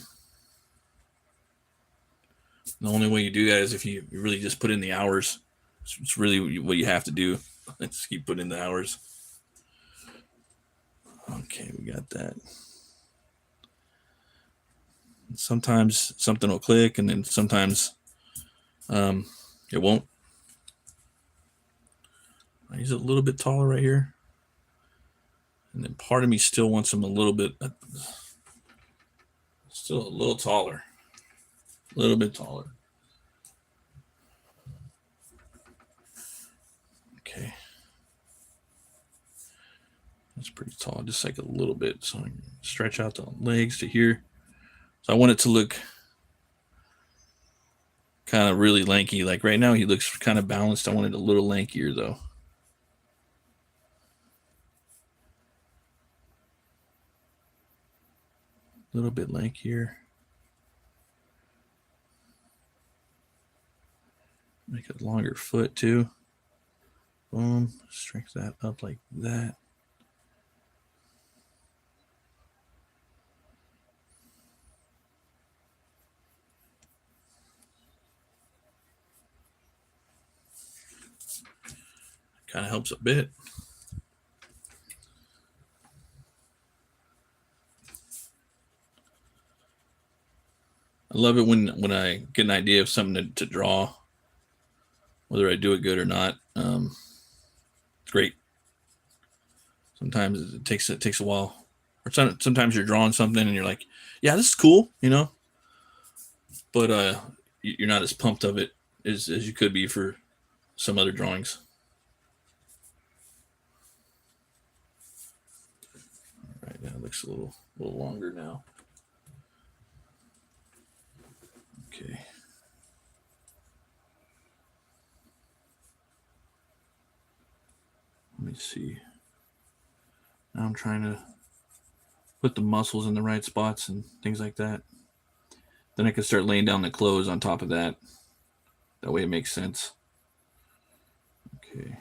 The only way you do that is if you really just put in the hours. It's really what you have to do. Just keep putting in the hours. Okay, we got that. Sometimes something will click, and then sometimes it won't. He's a little bit taller right here. And then part of me still wants him a little bit, still a little taller. A little bit taller. Okay. That's pretty tall, just like a little bit. So I can stretch out the legs to here. So I want it to look kind of really lanky. Like right now he looks kind of balanced. I want it a little lankier though. A little bit lankier. Make a longer foot too. Boom. Strength that up like that. Kind of helps a bit. love it when I get an idea of something to draw, whether I do it good or not. It's great. Sometimes it takes a while, or sometimes you're drawing something and you're like, yeah, this is cool, but you're not as pumped of it as you could be for some other drawings. All right, that looks a little longer now. Okay. Let me see. Now I'm trying to put the muscles in the right spots and things like that. Then I can start laying down the clothes on top of that. That way it makes sense. Okay.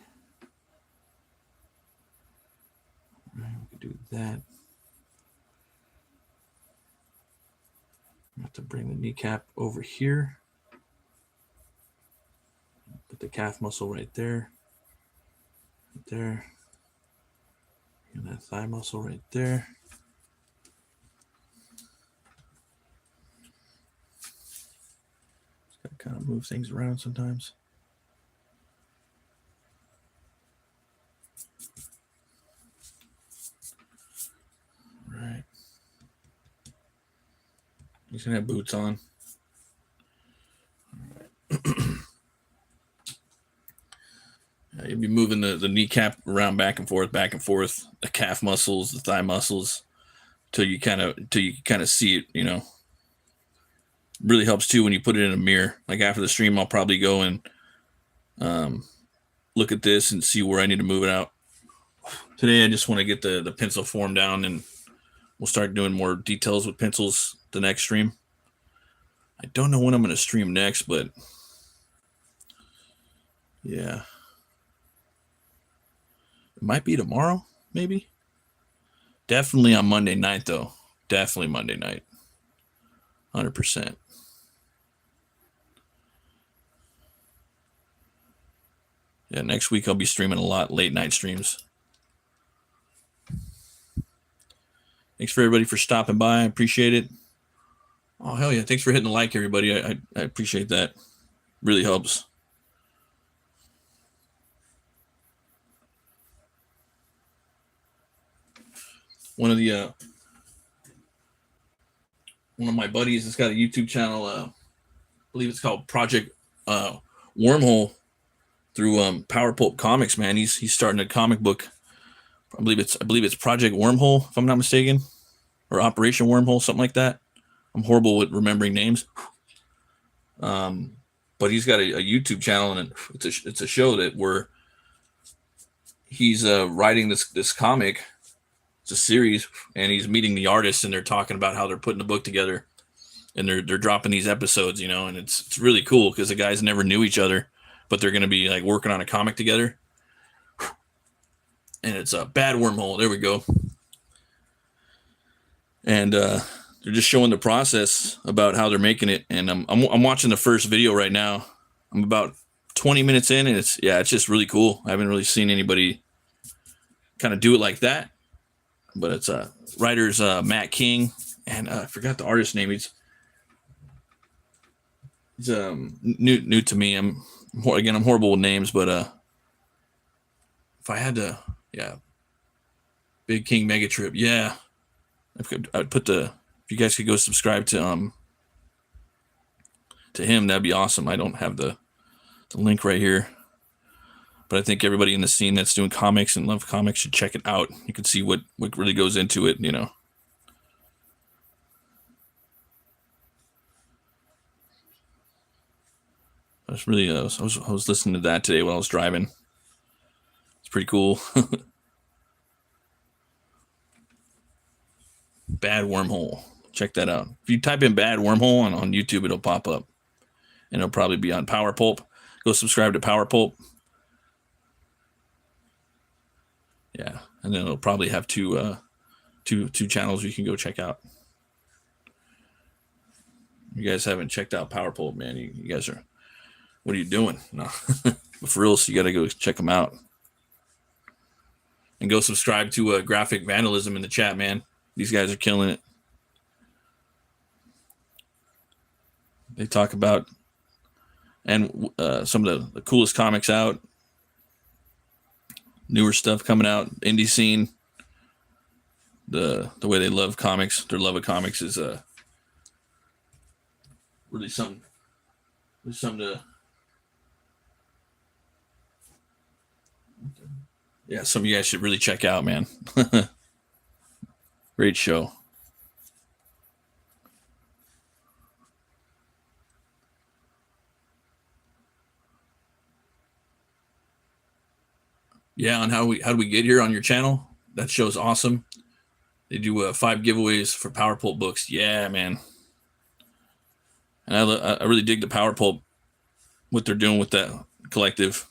All right, we can do that. I have to bring the kneecap over here. Put the calf muscle right there. Right there. And that thigh muscle right there. Just gotta kind of move things around sometimes. All right. He's gonna have boots on. All right. You'll be moving the kneecap around back and forth, the calf muscles, the thigh muscles, till you kind of see it. Really helps too when you put it in a mirror. Like after the stream, I'll probably go and look at this and see where I need to move it out. Today, I just want to get the pencil form down, and we'll start doing more details with pencils the next stream. I don't know when I'm going to stream next, but yeah. It might be tomorrow, maybe. Definitely on Monday night, though. Definitely Monday night. 100%. Yeah, next week I'll be streaming a lot, late night streams. Thanks for everybody for stopping by. I appreciate it. Oh, hell yeah. Thanks for hitting the like, everybody. I appreciate that. Really helps. One of my buddies has got a YouTube channel. I believe it's called Project Wormhole through Power Pulp Comics. Man, he's starting a comic book. I believe it's Project Wormhole, if I'm not mistaken, or Operation Wormhole, something like that. I'm horrible with remembering names. But he's got a YouTube channel, and it's a show that where he's writing this comic. It's a series, and he's meeting the artists, and they're talking about how they're putting the book together, and they're dropping these episodes, and it's really cool because the guys never knew each other, but they're going to be like working on a comic together. And it's a Bad Wormhole. There we go. And they're just showing the process about how they're making it. And I'm watching the first video right now. I'm about 20 minutes in, and it's just really cool. I haven't really seen anybody kind of do it like that. But it's writer's Matt King, and I forgot the artist's name. He's new to me. I'm horrible with names, but if I had to, Big King Megatrip, I'd put if you guys could go subscribe to him, that'd be awesome. I don't have the link right here, but I think everybody in the scene that's doing comics and love comics should check it out. You can see what really goes into it, I was really I was listening to that today while I was driving. It's pretty cool. Bad Wormhole. Check that out. If you type in Bad Wormhole on YouTube, it'll pop up. And it'll probably be on Power Pulp. Go subscribe to Power Pulp. Yeah. And then it'll probably have two channels you can go check out. You guys haven't checked out Power Pulp, man. You guys are, what are you doing? No. But for real, so you got to go check them out. And go subscribe to Graphic Vandalism in the chat, man. These guys are killing it. They talk about and some of the coolest comics out, newer stuff coming out, indie scene. The way they love comics, their love of comics is really something. There's something to, yeah, some of you guys should really check out, man. Great show. Yeah, on how do we get here on your channel? That show's awesome. They do 5 giveaways for Power Pulp books. Yeah, man. And I really dig the Power Pulp, what they're doing with that collective.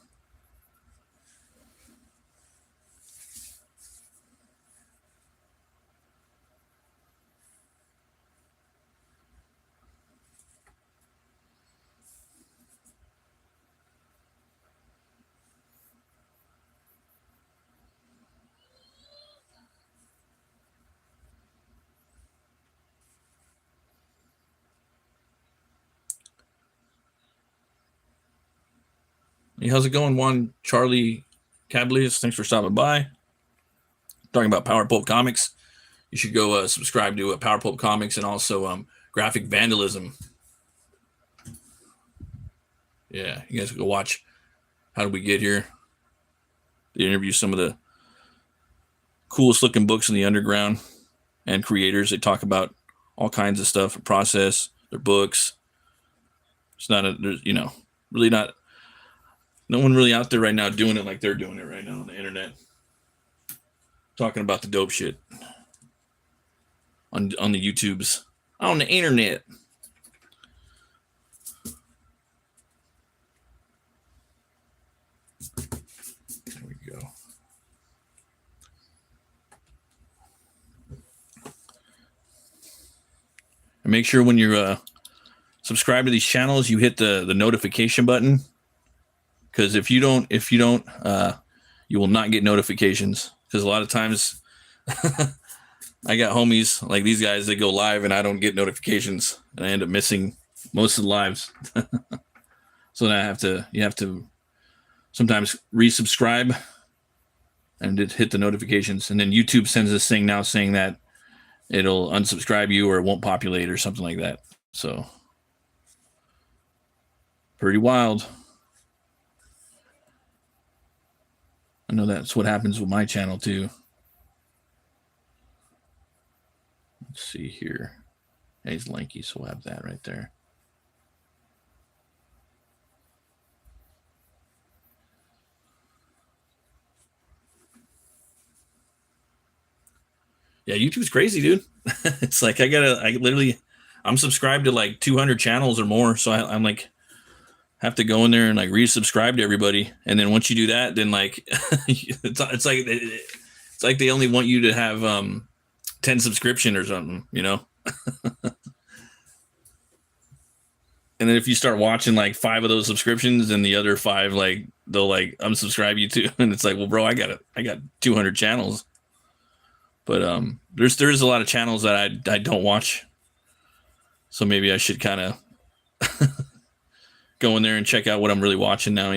Hey, how's it going, Juan Charlie Cablius? Thanks for stopping by. Talking about Power Pulp Comics. You should go subscribe to Power Pulp Comics and also Graphic Vandalism. Yeah, you guys go watch How Did We Get Here? They interview some of the coolest looking books in the underground and creators. They talk about all kinds of stuff, process, their books. It's not there's really not. No one really out there right now doing it like they're doing it right now on the internet. Talking about the dope shit on the YouTubes, on the internet. There we go. And make sure when you're subscribe to these channels, you hit the notification button. Because if you don't, you will not get notifications. Because a lot of times, I got homies like these guys that go live and I don't get notifications, and I end up missing most of the lives. So then you have to sometimes resubscribe and hit the notifications, and then YouTube sends this thing now saying that it'll unsubscribe you or it won't populate or something like that. So pretty wild. I know that's what happens with my channel too. Let's see here. Yeah, he's lanky, so we'll have that right there. Yeah, YouTube's crazy, dude. It's like I'm subscribed to like 200 channels or more, so I'm like have to go in there and like resubscribe to everybody, and then once you do that, then like it's like they only want you to have 10 subscription or something, And then if you start watching like 5 of those subscriptions, and the other 5 like they'll like unsubscribe you too, and it's like, well, bro, I got 200 channels, but there's a lot of channels that I don't watch, so maybe I should kind of go in there and check out what I'm really watching now,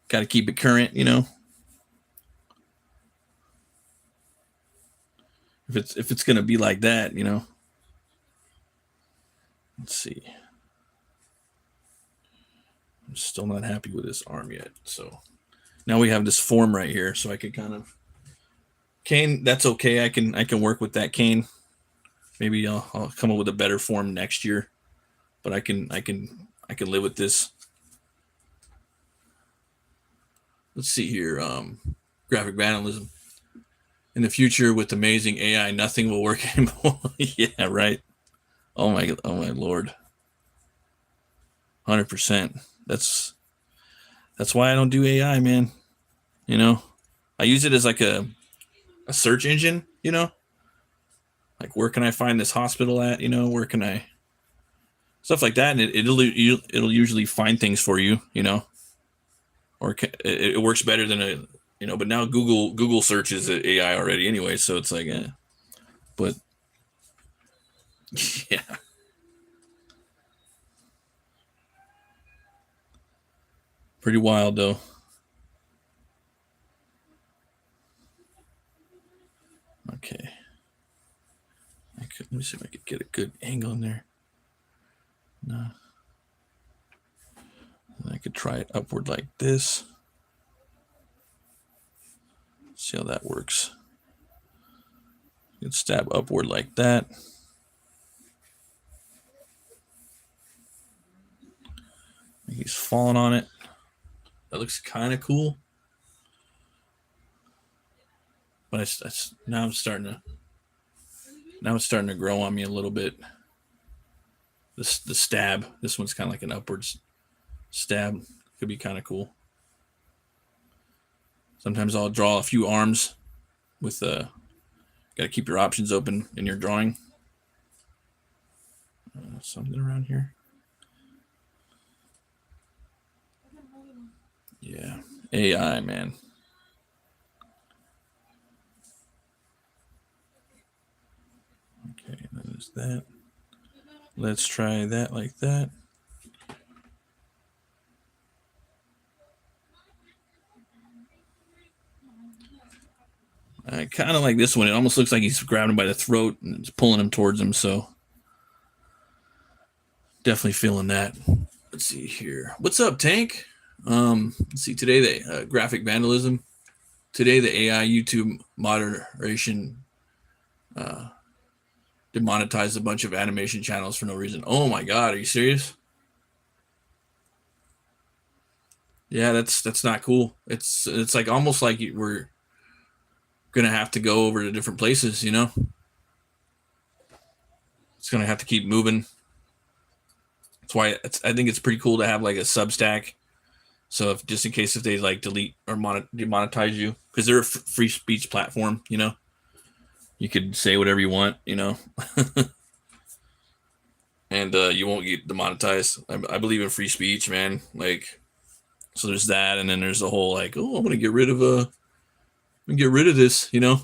Got to keep it current, If it's going to be like that, Let's see. I'm still not happy with this arm yet. So now we have this form right here, so I can kind of cane. That's okay. I can work with that cane. Maybe I'll come up with a better form next year, but I can live with this. Let's see here. Graphic vandalism. In the future, with amazing AI, nothing will work anymore. Yeah, right. Oh my Lord. 100%. That's why I don't do AI, man. I use it as like a search engine, like where can I find this hospital at? Where can I stuff like that, and it'll usually find things for you, or it works better than but now Google searches AI already anyway, so it's like But yeah. Pretty wild though. Okay. Let me see if I could get a good angle in there. No. And I could try it upward like this. See how that works. You can stab upward like that. He's falling on it. That looks kind of cool. But now it's starting to grow on me a little bit. The stab. This one's kind of like an upwards stab. Could be kind of cool. Sometimes I'll draw a few arms with got to keep your options open in your drawing. Something around here. Yeah, AI, man. Okay, that is that. Let's try that like that. I kind of like this one. It almost looks like he's grabbing him by the throat and it's pulling him towards him. So definitely feeling that. Let's see here. What's up, Tank? Let's see. Today, the graphic vandalism. Today, the AI YouTube moderation demonetized a bunch of animation channels for no reason. Oh my God, are you serious? Yeah, that's not cool. It's like almost like we're gonna have to go over to different places. You know, it's gonna have to keep moving. That's why I think it's pretty cool to have like a Substack. So if just in case if they like delete or demonetize you, because they're a free speech platform, you know, you could say whatever you want, you know, and you won't get demonetized. I believe in free speech, man. Like, so there's that, and then there's the whole like, oh, I'm gonna get rid of this, you know.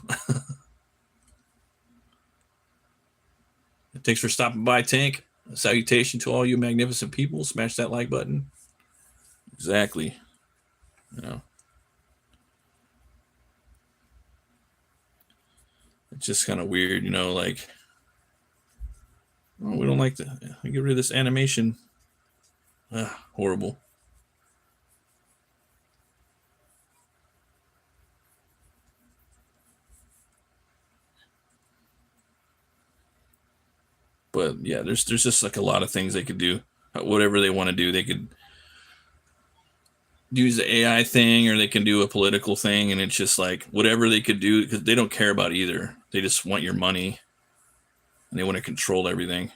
Thanks for stopping by, Tank. A salutation to all you magnificent people. Smash that like button. Exactly. You know, it's just kind of weird, you know, like, oh, we don't like to get rid of this animation. Horrible. But yeah, there's just like a lot of things they could do. Whatever they want to do, they could use the AI thing, or they can do a political thing, and it's just like whatever they could do, because they don't care about either. They just want your money, and they want to control everything.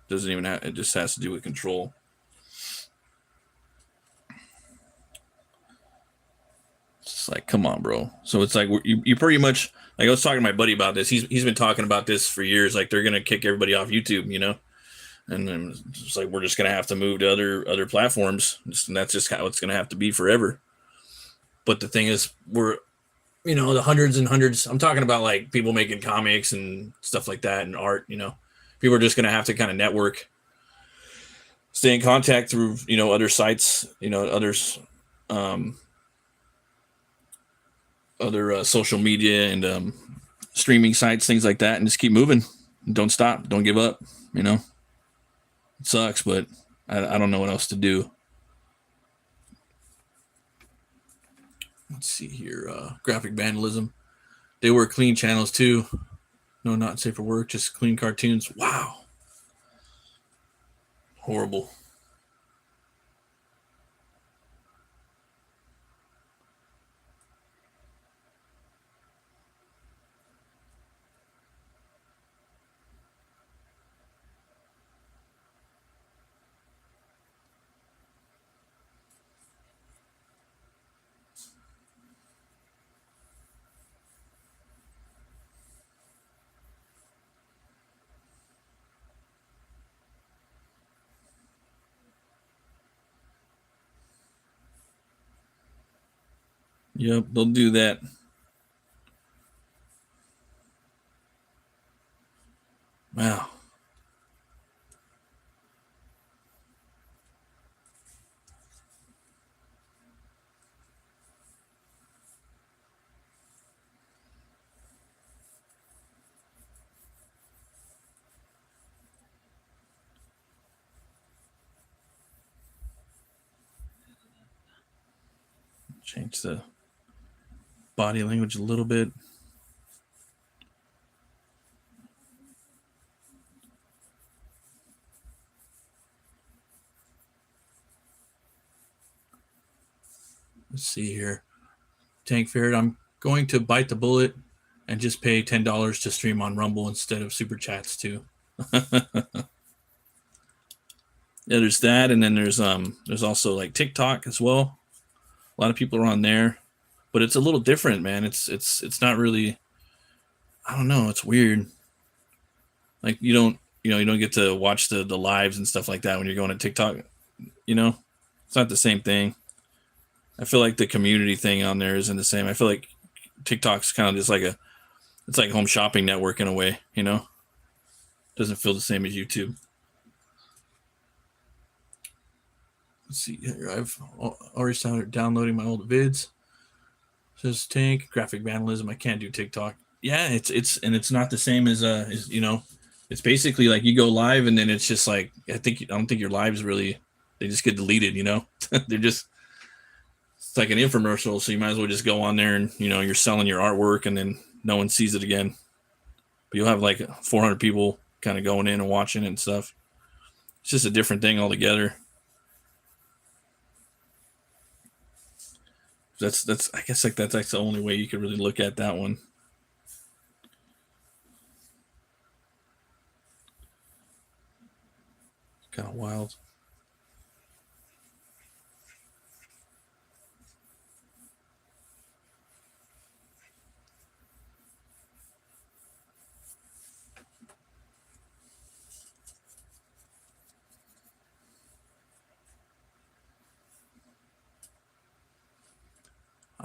Doesn't even have, it just has to do with control. It's like, come on, bro. So it's like you pretty much, like, I was talking to my buddy about this. He's been talking about this for years. Like, they're gonna kick everybody off YouTube, you know. And then it's like we're just gonna have to move to other platforms, and that's just how it's gonna have to be forever. But the thing is, we're, you know, the hundreds and hundreds. I'm talking about like people making comics and stuff like that and art. You know, people are just gonna have to kind of network, stay in contact through, you know, other sites, you know, other social media and streaming sites, things like that, and just keep moving. Don't stop. Don't give up. You know. It sucks, but I don't know what else to do. Let's see here. Graphic vandalism. They were clean channels too. No, not safe for work. Just clean cartoons. Wow. Horrible. Yep, they'll do that. Wow. Change the body language a little bit. Let's see here. Tank Ferret, I'm going to bite the bullet and just pay $10 to stream on Rumble instead of super chats too. Yeah, there's that, and then there's also like TikTok as well. A lot of people are on there, but it's a little different, man. It's not really, I don't know, it's weird. Like you don't get to watch the lives and stuff like that when you're going to TikTok. It's not the same thing. I feel like the community thing on there isn't the same. I feel like TikTok's kind of just like it's like home shopping network in a way, Doesn't feel the same as YouTube. Let's see here. I've already started downloading my old vids. Says Tank, graphic vandalism. I can't do TikTok. Yeah, it's not the same as it's basically like you go live and then it's just like I don't think your lives really, they just get deleted, They're just, it's like an infomercial, so you might as well just go on there and you're selling your artwork and then no one sees it again. But you'll have like 400 people kind of going in and watching it and stuff. It's just a different thing altogether. That's I guess like that's the only way you could really look at that one. Kind of wild.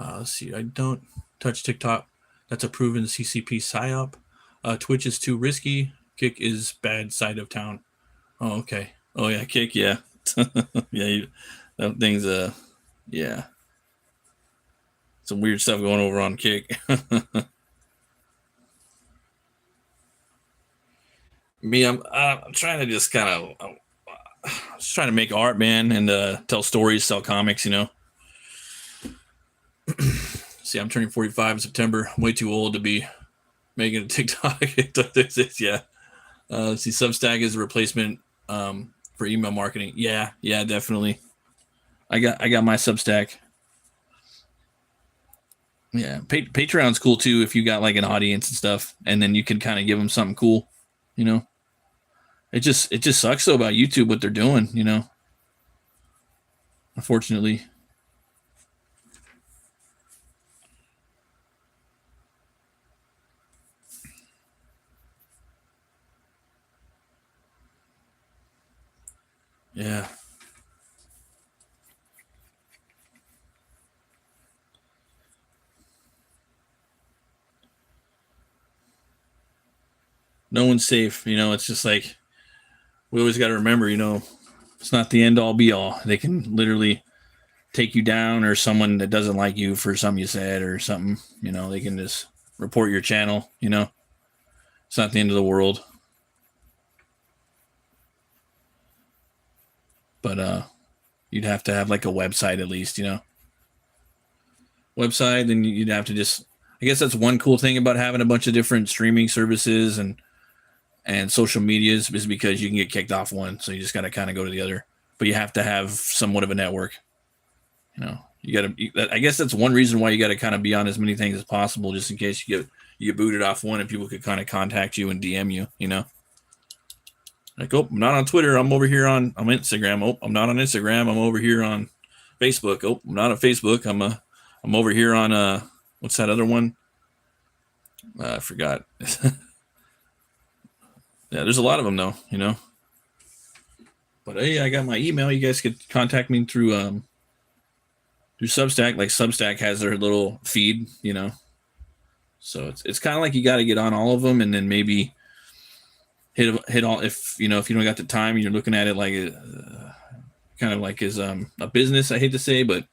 Let's see. I don't touch TikTok. That's a proven CCP psyop. Twitch is too risky. Kick is bad side of town. Oh, okay. Oh yeah, Kick. Yeah, yeah. That thing's yeah. Some weird stuff going over on Kick. Me, I'm trying to just kind of just trying to make art, man, and tell stories, sell comics, See, I'm turning 45 in September. I'm way too old to be making a TikTok. Yeah. See, Substack is a replacement for email marketing. Yeah, definitely. I got my Substack. Yeah, Patreon's cool too if you got like an audience and stuff, and then you can kind of give them something cool, It just sucks though about YouTube what they're doing, Unfortunately. Yeah. No one's safe, it's just like we always got to remember, it's not the end all be all. They can literally take you down, or someone that doesn't like you for something you said or something, they can just report your channel, It's not the end of the world. But you'd have to have like a website at least, Website, then you'd have to just, I guess that's one cool thing about having a bunch of different streaming services and social medias is because you can get kicked off one. So you just got to kind of go to the other, but you have to have somewhat of a network. You got to, I guess that's one reason why you got to kind of be on as many things as possible, just in case you get booted off one and people could kind of contact you and DM you, Like, oh, I'm not on Twitter. I'm over here on Instagram. Oh, I'm not on Instagram. I'm over here on Facebook. Oh, I'm not on Facebook. I'm over here on what's that other one? I forgot. Yeah, there's a lot of them though, But hey, I got my email. You guys could contact me through Substack. Like Substack has their little feed, So it's kind of like you got to get on all of them and then maybe hit all, if you know, if you don't got the time, you're looking at it like kind of like as a business. I hate to say, but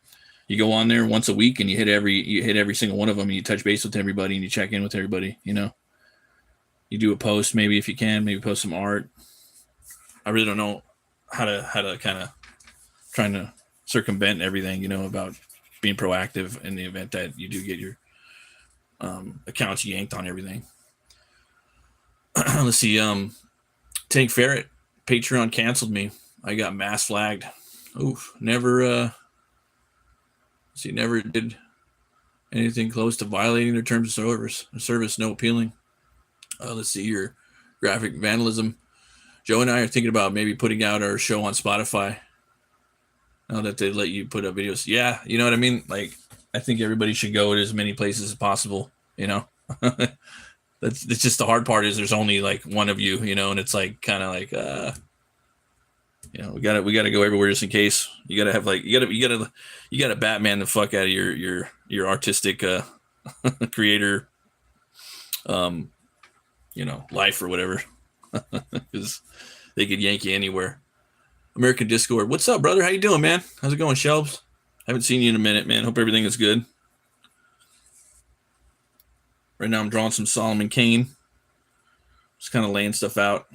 you go on there once a week and you hit every single one of them, and you touch base with everybody and you check in with everybody. You know, you do a post maybe if you can, maybe post some art. I really don't know how to kind of trying to circumvent everything, you know, about being proactive in the event that you do get your accounts yanked on everything. Let's see. Tank Ferret, Patreon canceled me. I got mass flagged. Oof. Never did anything close to violating their terms of service. No appealing. Let's see here. Graphic vandalism. Joe and I are thinking about maybe putting out our show on Spotify. Now that they let you put up videos. Yeah, you know what I mean? Like, I think everybody should go to as many places as possible, you know? It's just the hard part is there's only like one of you, you know, and it's like kind of like you know, we gotta go everywhere just in case. You gotta have like you gotta Batman the fuck out of your artistic creator you know, life or whatever. Because they could yank you anywhere. American Discord. What's up, brother? How you doing, man? How's it going, Shelves? Haven't seen you in a minute, man. Hope everything is good. Right now I'm drawing some Solomon Kane. Just kind of laying stuff out.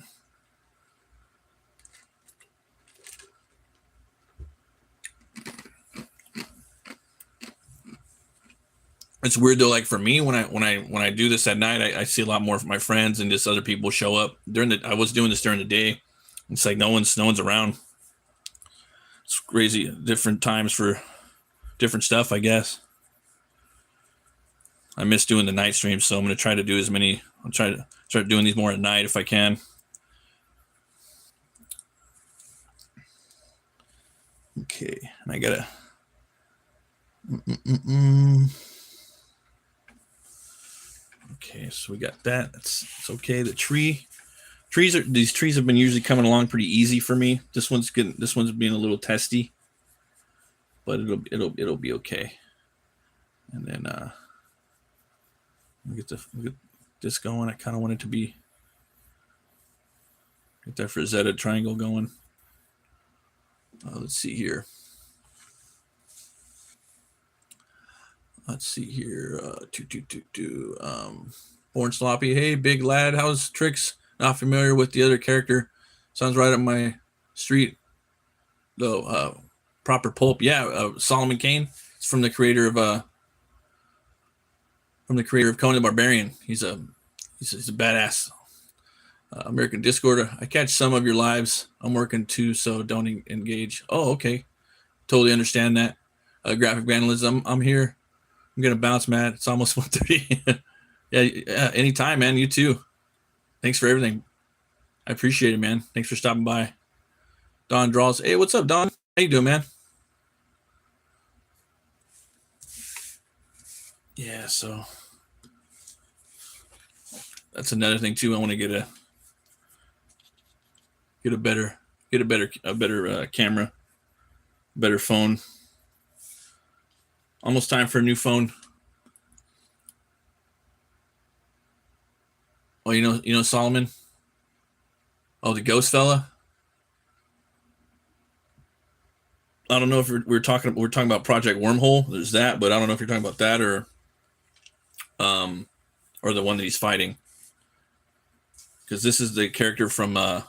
It's weird though, like for me, when I do this at night, I see a lot more of my friends and just other people show up. I was doing this during the day. It's like no one's around. It's crazy. Different times for different stuff, I guess. I miss doing the night streams, so I'm going to try to do as many. I'll try to start doing these more at night if I can. Okay, and I gotta. Okay, so we got that. It's okay. The these trees have been usually coming along pretty easy for me. This one's being a little testy, but it'll be okay. And then we'll get this going. I kind of want it to be get that Frazetta triangle going. Let's see here. Born Sloppy. Hey, big lad. How's tricks? Not familiar with the other character. Sounds right up my street, though. Proper pulp. Yeah, Solomon Kane. It's from the creator of Conan the Barbarian. He's a badass. American Discord. I catch some of your lives. I'm working too, so don't engage. Oh, okay. Totally understand that. Graphic vandalism. I'm here. I'm gonna bounce, Matt. It's almost 1:30. yeah, anytime, man. You too. Thanks for everything. I appreciate it, man. Thanks for stopping by. Don draws. Hey, what's up, Don? How you doing, man? Yeah, so that's another thing too. I want to get a better camera, better phone. Almost time for a new phone. Oh, you know Solomon? Oh, the ghost fella? I don't know if we're talking about Project Wormhole. There's that, but I don't know if you're talking about that or the one that he's fighting. Because this is the character from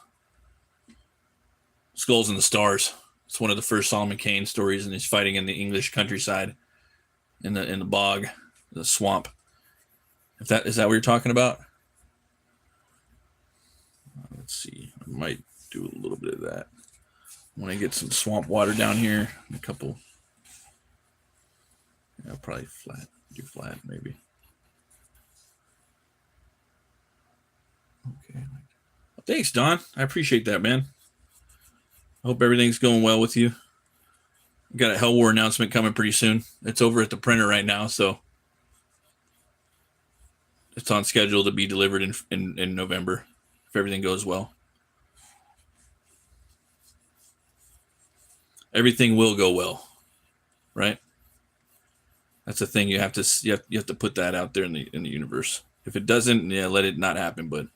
Skulls in the Stars. It's one of the first Solomon Kane stories, and he's fighting in the English countryside, in the bog, the swamp. Is that what you're talking about? Let's see. I might do a little bit of that when I get some swamp water down here. A couple. Yeah, probably do flat maybe. Okay. Well, thanks, Don. I appreciate that, man. I hope everything's going well with you. Got a Hell War announcement coming pretty soon. It's over at the printer right now, so it's on schedule to be delivered in November if everything goes well. Everything will go well, right? That's the thing. You have to put that out there in the universe. If it doesn't, yeah, let it not happen. But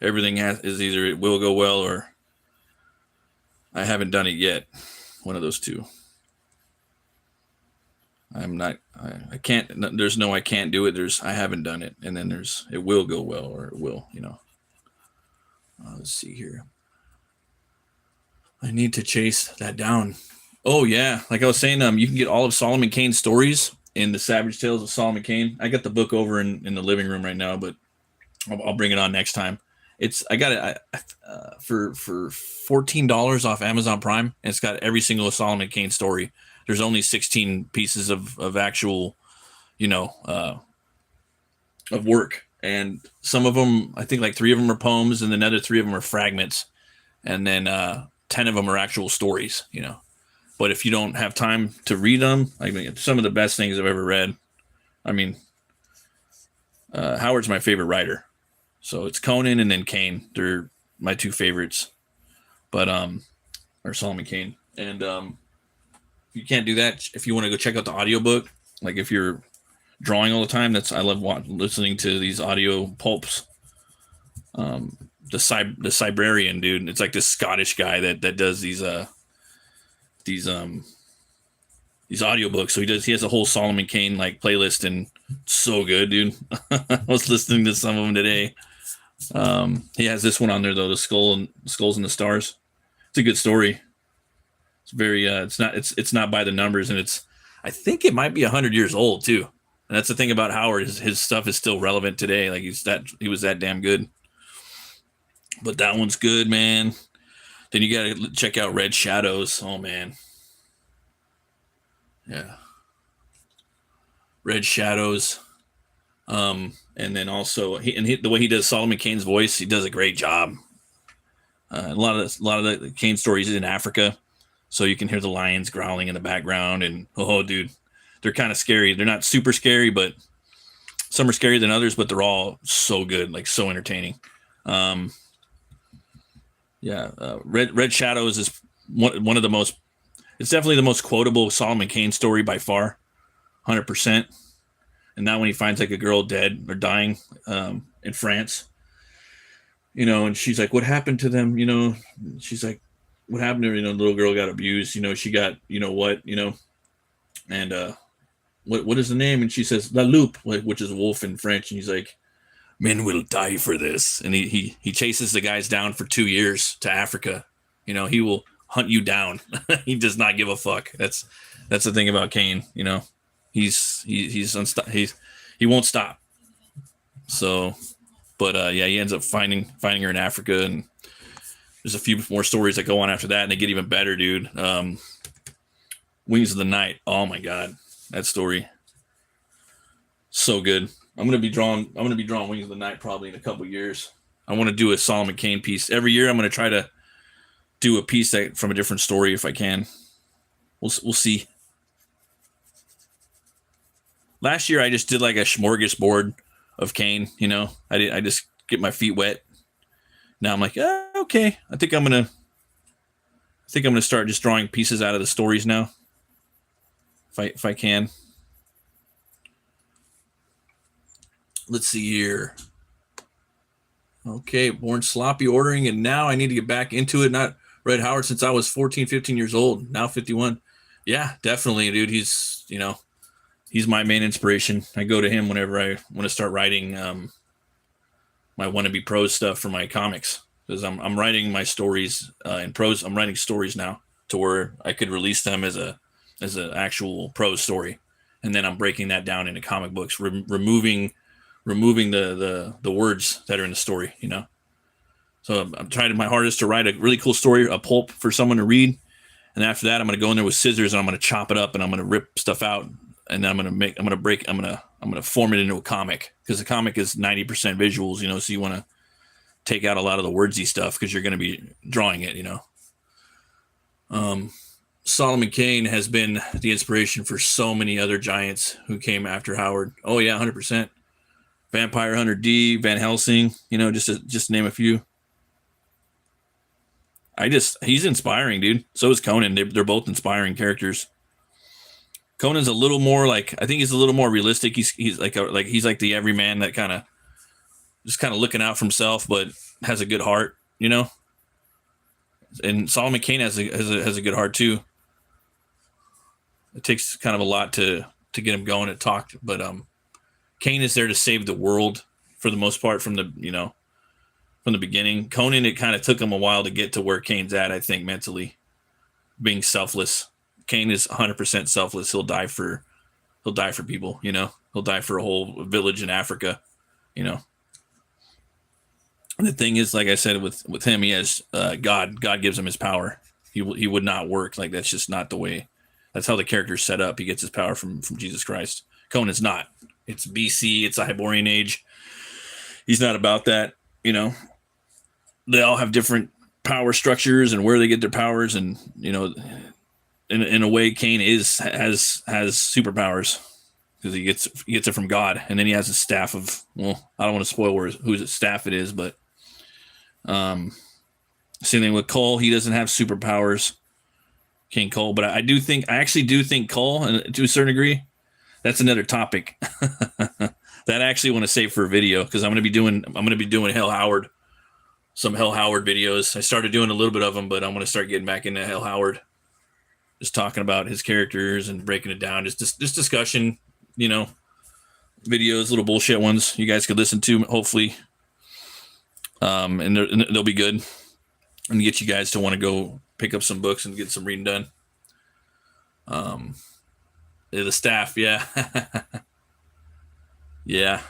Everything is either it will go well or I haven't done it yet. One of those two. I'm not. I can't. There's no I can't do it. There's I haven't done it, and then there's it will go well or it will. Let's see here. I need to chase that down. Oh yeah, like I was saying, you can get all of Solomon Kane's stories in the Savage Tales of Solomon Kane. I got the book over in the living room right now, but I'll bring it on next time. I got it for $14 off Amazon Prime, and it's got every single Solomon Kane story. There's only 16 pieces of actual, of work, and some of them, I think like 3 of them are poems, and another 3 of them are fragments, and then 10 of them are actual stories. But if you don't have time to read them, I mean, some of the best things I've ever read. I mean, Howard's my favorite writer. So it's Conan and then Kane. They're my 2 favorites. But or Solomon Kane. And if you can't do that, if you want to go check out the audiobook, like if you're drawing all the time, I love listening to these audio pulps. The Cybrarian dude, it's like this Scottish guy that does these audiobooks. So he has a whole Solomon Kane like playlist, and so good, dude. I was listening to some of them today. He has this one on there though, the Skulls and the Stars. It's a good story. It's very it's not by the numbers, and I think it might be 100 years old too. And that's the thing about Howard, his stuff is still relevant today. Like he was that damn good. But that one's good, man. Then you got to check out Red Shadows. Oh man. Yeah. Red Shadows. And then also the way he does Solomon Kane's voice, he does a great job. A lot of the Kane stories is in Africa, so you can hear the lions growling in the background, and dude, they're kind of scary. They're not super scary, but some are scarier than others, but they're all so good, like so entertaining. Red Shadows is one of the most. It's definitely the most quotable Solomon Kane story by far, 100%. And now when he finds like a girl dead or dying in France, and she's like, what happened to them? She's like, what happened to her? The little girl got abused. She got, and what is the name? And she says, La Loup, which is wolf in French. And he's like, men will die for this. And he chases the guys down for 2 years to Africa. He will hunt you down. He does not give a fuck. That's the thing about Kane. He won't stop. So, but he ends up finding her in Africa, and there's a few more stories that go on after that, and they get even better, dude. Wings of the Night. Oh my god, that story, so good. I'm gonna be drawing Wings of the Night probably in a couple years. I want to do a Solomon Kane piece every year. I'm gonna try to do a piece from a different story if I can. We'll see. Last year I just did like a smorgasbord of Kane. I just get my feet wet. Now I'm like, okay. I think I'm gonna start just drawing pieces out of the stories now. If I can. Let's see here. Okay, born sloppy ordering, and now I need to get back into it. Not read Howard since I was 14, 15 years old. Now 51. Yeah, definitely, dude. He's my main inspiration. I go to him whenever I want to start writing my wannabe prose stuff for my comics, because I'm writing my stories in prose. I'm writing stories now to where I could release them as an actual prose story, and then I'm breaking that down into comic books, removing the words that are in the story. So I'm trying my hardest to write a really cool story, a pulp for someone to read, and after that I'm going to go in there with scissors and I'm going to chop it up and I'm going to rip stuff out. And then I'm gonna form it into a comic, because the comic is 90% visuals, so you want to take out a lot of the wordsy stuff because you're going to be drawing it, Solomon Kane has been the inspiration for so many other giants who came after Howard. Oh yeah, 100%. Vampire Hunter D, Van Helsing, just to name a few. He's inspiring, dude. So is Conan. They're both inspiring characters. Conan's a little more I think he's a little more realistic. He's like the everyman that kind of just kind of looking out for himself, but has a good heart, you know. And Solomon Kane has a good heart too. It takes kind of a lot to get him going and talk, but Kane is there to save the world for the most part from the beginning. Conan, it kind of took him a while to get to where Kane's at, I think, mentally, being selfless. Kane is 100% selfless. He'll die for people, you know. He'll die for a whole village in Africa, you know. And the thing is, like I said, with him, he has God. God gives him his power. He would not work. Like, that's just not the way. That's how the character's set up. He gets his power from Jesus Christ. Conan's not. It's BC. It's a Hyborian age. He's not about that, you know. They all have different power structures and where they get their powers, and you know, in a way, Kane has superpowers because he gets it from God, and then he has a staff of, well, I don't want to spoil whose staff it is, but same thing with Cole. He doesn't have superpowers, King Cole, but I actually do think Cole, and to a certain degree, that's another topic that I actually want to save for a video, because I'm going to be doing some Hell Howard videos. I started doing a little bit of them, but I'm going to start getting back into Hell Howard, just talking about his characters and breaking it down. Just discussion, you know, videos, little bullshit ones you guys could listen to, hopefully. And they'll be good, and get you guys to want to go pick up some books and get some reading done. The staff, yeah. Yeah.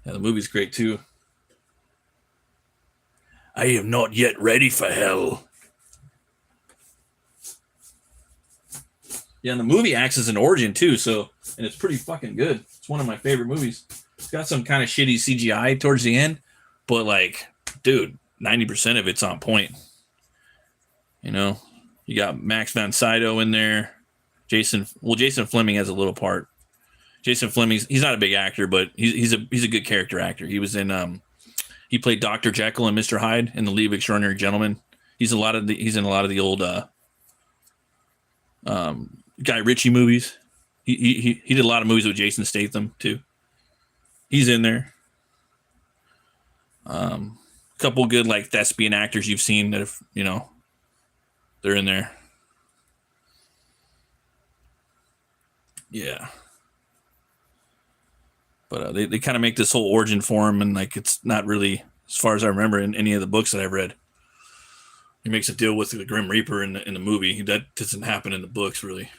Yeah, the movie's great too. I am not yet ready for hell. Yeah, and the movie acts as an origin too, so, and it's pretty fucking good. It's one of my favorite movies. It's got some kind of shitty CGI towards the end, but like, dude, 90% of it's on point. You know, you got Max von Sydow in there. Jason Fleming has a little part. Jason Fleming, he's not a big actor, but he's a good character actor. He was in he played Dr. Jekyll and Mr. Hyde in The League of Extraordinary Gentlemen. He's in a lot of the old Guy Ritchie movies. He did a lot of movies with Jason Statham too. He's in there. Couple good like thespian actors you've seen that have, you know, they're in there. Yeah. But they kind of make this whole origin for him, and like, it's not really, as far as I remember, in any of the books that I've read. He makes a deal with the Grim Reaper in the movie. That doesn't happen in the books, really.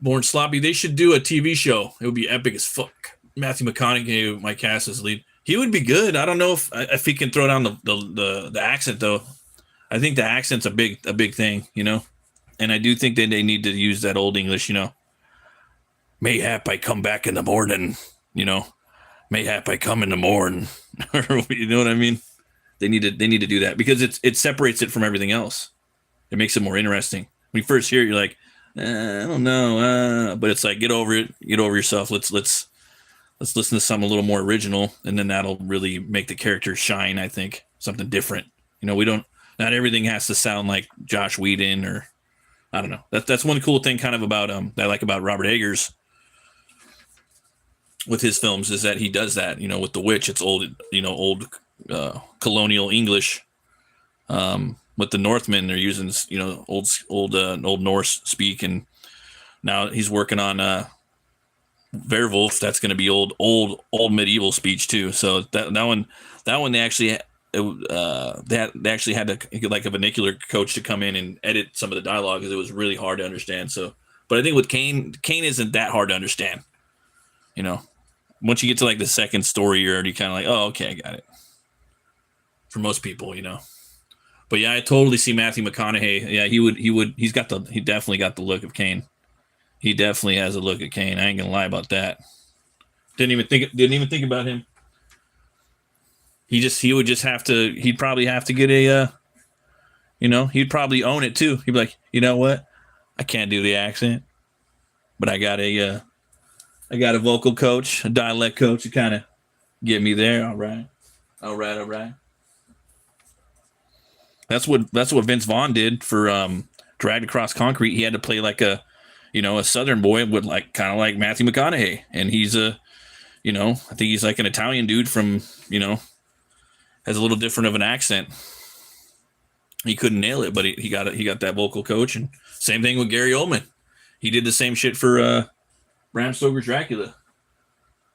Born Sloppy, they should do a TV show. It would be epic as fuck. Matthew McConaughey might cast as lead. He would be good. I don't know if he can throw down the accent though. I think the accent's a big thing, you know. And I do think that they need to use that old English, you know. Mayhap I come back in the morning, you know. Mayhap I come in the morning. You know what I mean? They need to do that, because it separates it from everything else. It makes it more interesting. When you first hear it, you're like, I don't know, but it's like, get over it, get over yourself. Let's listen to something a little more original, and then that'll really make the character shine. I think something different. You know, not everything has to sound like Josh Whedon, or I don't know. That's one cool thing kind of about that I like about Robert Eggers with his films, is that he does that. You know, with The Witch, it's old colonial English. With the Northmen, they're using, you know, old Norse speak, and now he's working on Werewolf. That's going to be old medieval speech too. So that one they actually had to, like, a vernacular coach to come in and edit some of the dialogue, because it was really hard to understand. So, but I think with Kane isn't that hard to understand. You know, once you get to like the second story, you're already kind of like, oh, okay, I got it. For most people, you know. But yeah, I totally see Matthew McConaughey. Yeah, he definitely got the look of Kane. He definitely has a look of Kane. I ain't gonna lie about that. Didn't even think about him. He'd probably have to get a, you know, he'd probably own it too. He'd be like, you know what? I can't do the accent, but I got a vocal coach, a dialect coach to kind of get me there. All right. That's what Vince Vaughn did for Dragged Across Concrete. He had to play like a Southern boy would kind of like Matthew McConaughey, and he's I think he's like an Italian dude from, has a little different of an accent. He couldn't nail it, but he got that vocal coach. And same thing with Gary Oldman. He did the same shit for Bram Stoker's Dracula,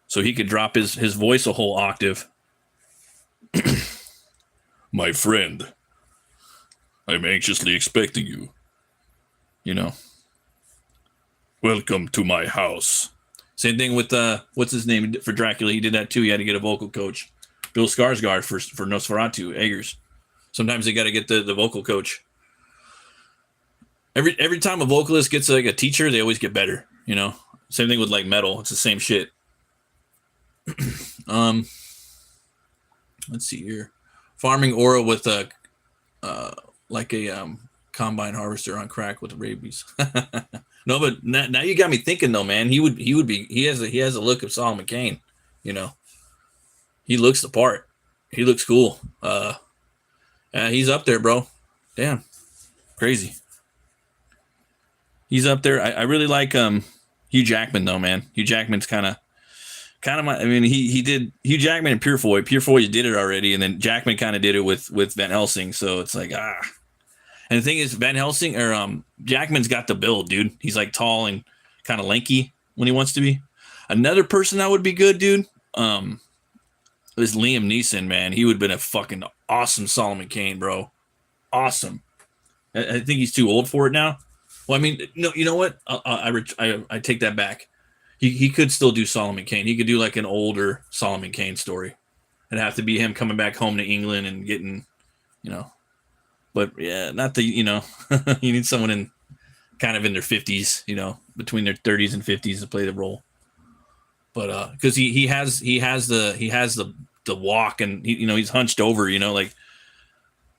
so he could drop his voice a whole octave. My friend, I'm anxiously expecting you. Welcome to my house. Same thing with what's his name for Dracula? He did that too. He had to get a vocal coach. Bill Skarsgård for Nosferatu, Eggers. Sometimes they got to get the vocal coach. Every time a vocalist gets like a teacher, they always get better. Same thing with like metal. It's the same shit. Let's see here. Farming aura with a combine harvester on crack with rabies. No, but now you got me thinking though, man. He has a look of Solomon Kane. He looks the part. He looks cool. He's up there, bro. Damn, crazy. He's up there. I really like Hugh Jackman though, man. Hugh Jackman's kind of my. I mean, he did Hugh Jackman and Purefoy. Purefoy did it already, and then Jackman kind of did it with Van Helsing. So it's like And the thing is, Van Helsing or Jackman's got the build, dude. He's like tall and kind of lanky when he wants to be. Another person that would be good, dude. Is Liam Neeson, man. He would have been a fucking awesome Solomon Kane, bro. Awesome. I think he's too old for it now. Well, I mean, no, you know what? I take that back. He could still do Solomon Kane. He could do like an older Solomon Kane story. It'd have to be him coming back home to England and getting, But yeah, not the, you need someone in kind of in their 50s, between their 30s and 50s to play the role. But because he has the walk, and he's hunched over, like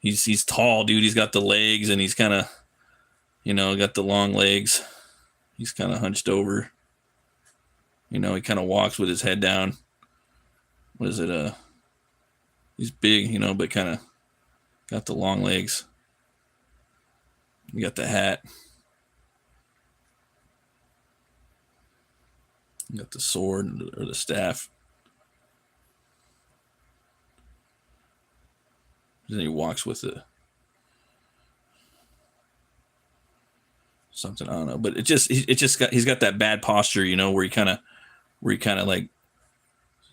he's tall, dude. He's got the legs, and he's kind of got the long legs. He's kind of hunched over. He kind of walks with his head down. What is it? He's big, but kind of got the long legs. You got the hat. You got the sword or the staff. Then he walks with it. Something, I don't know, but he's got that bad posture, where he kind of like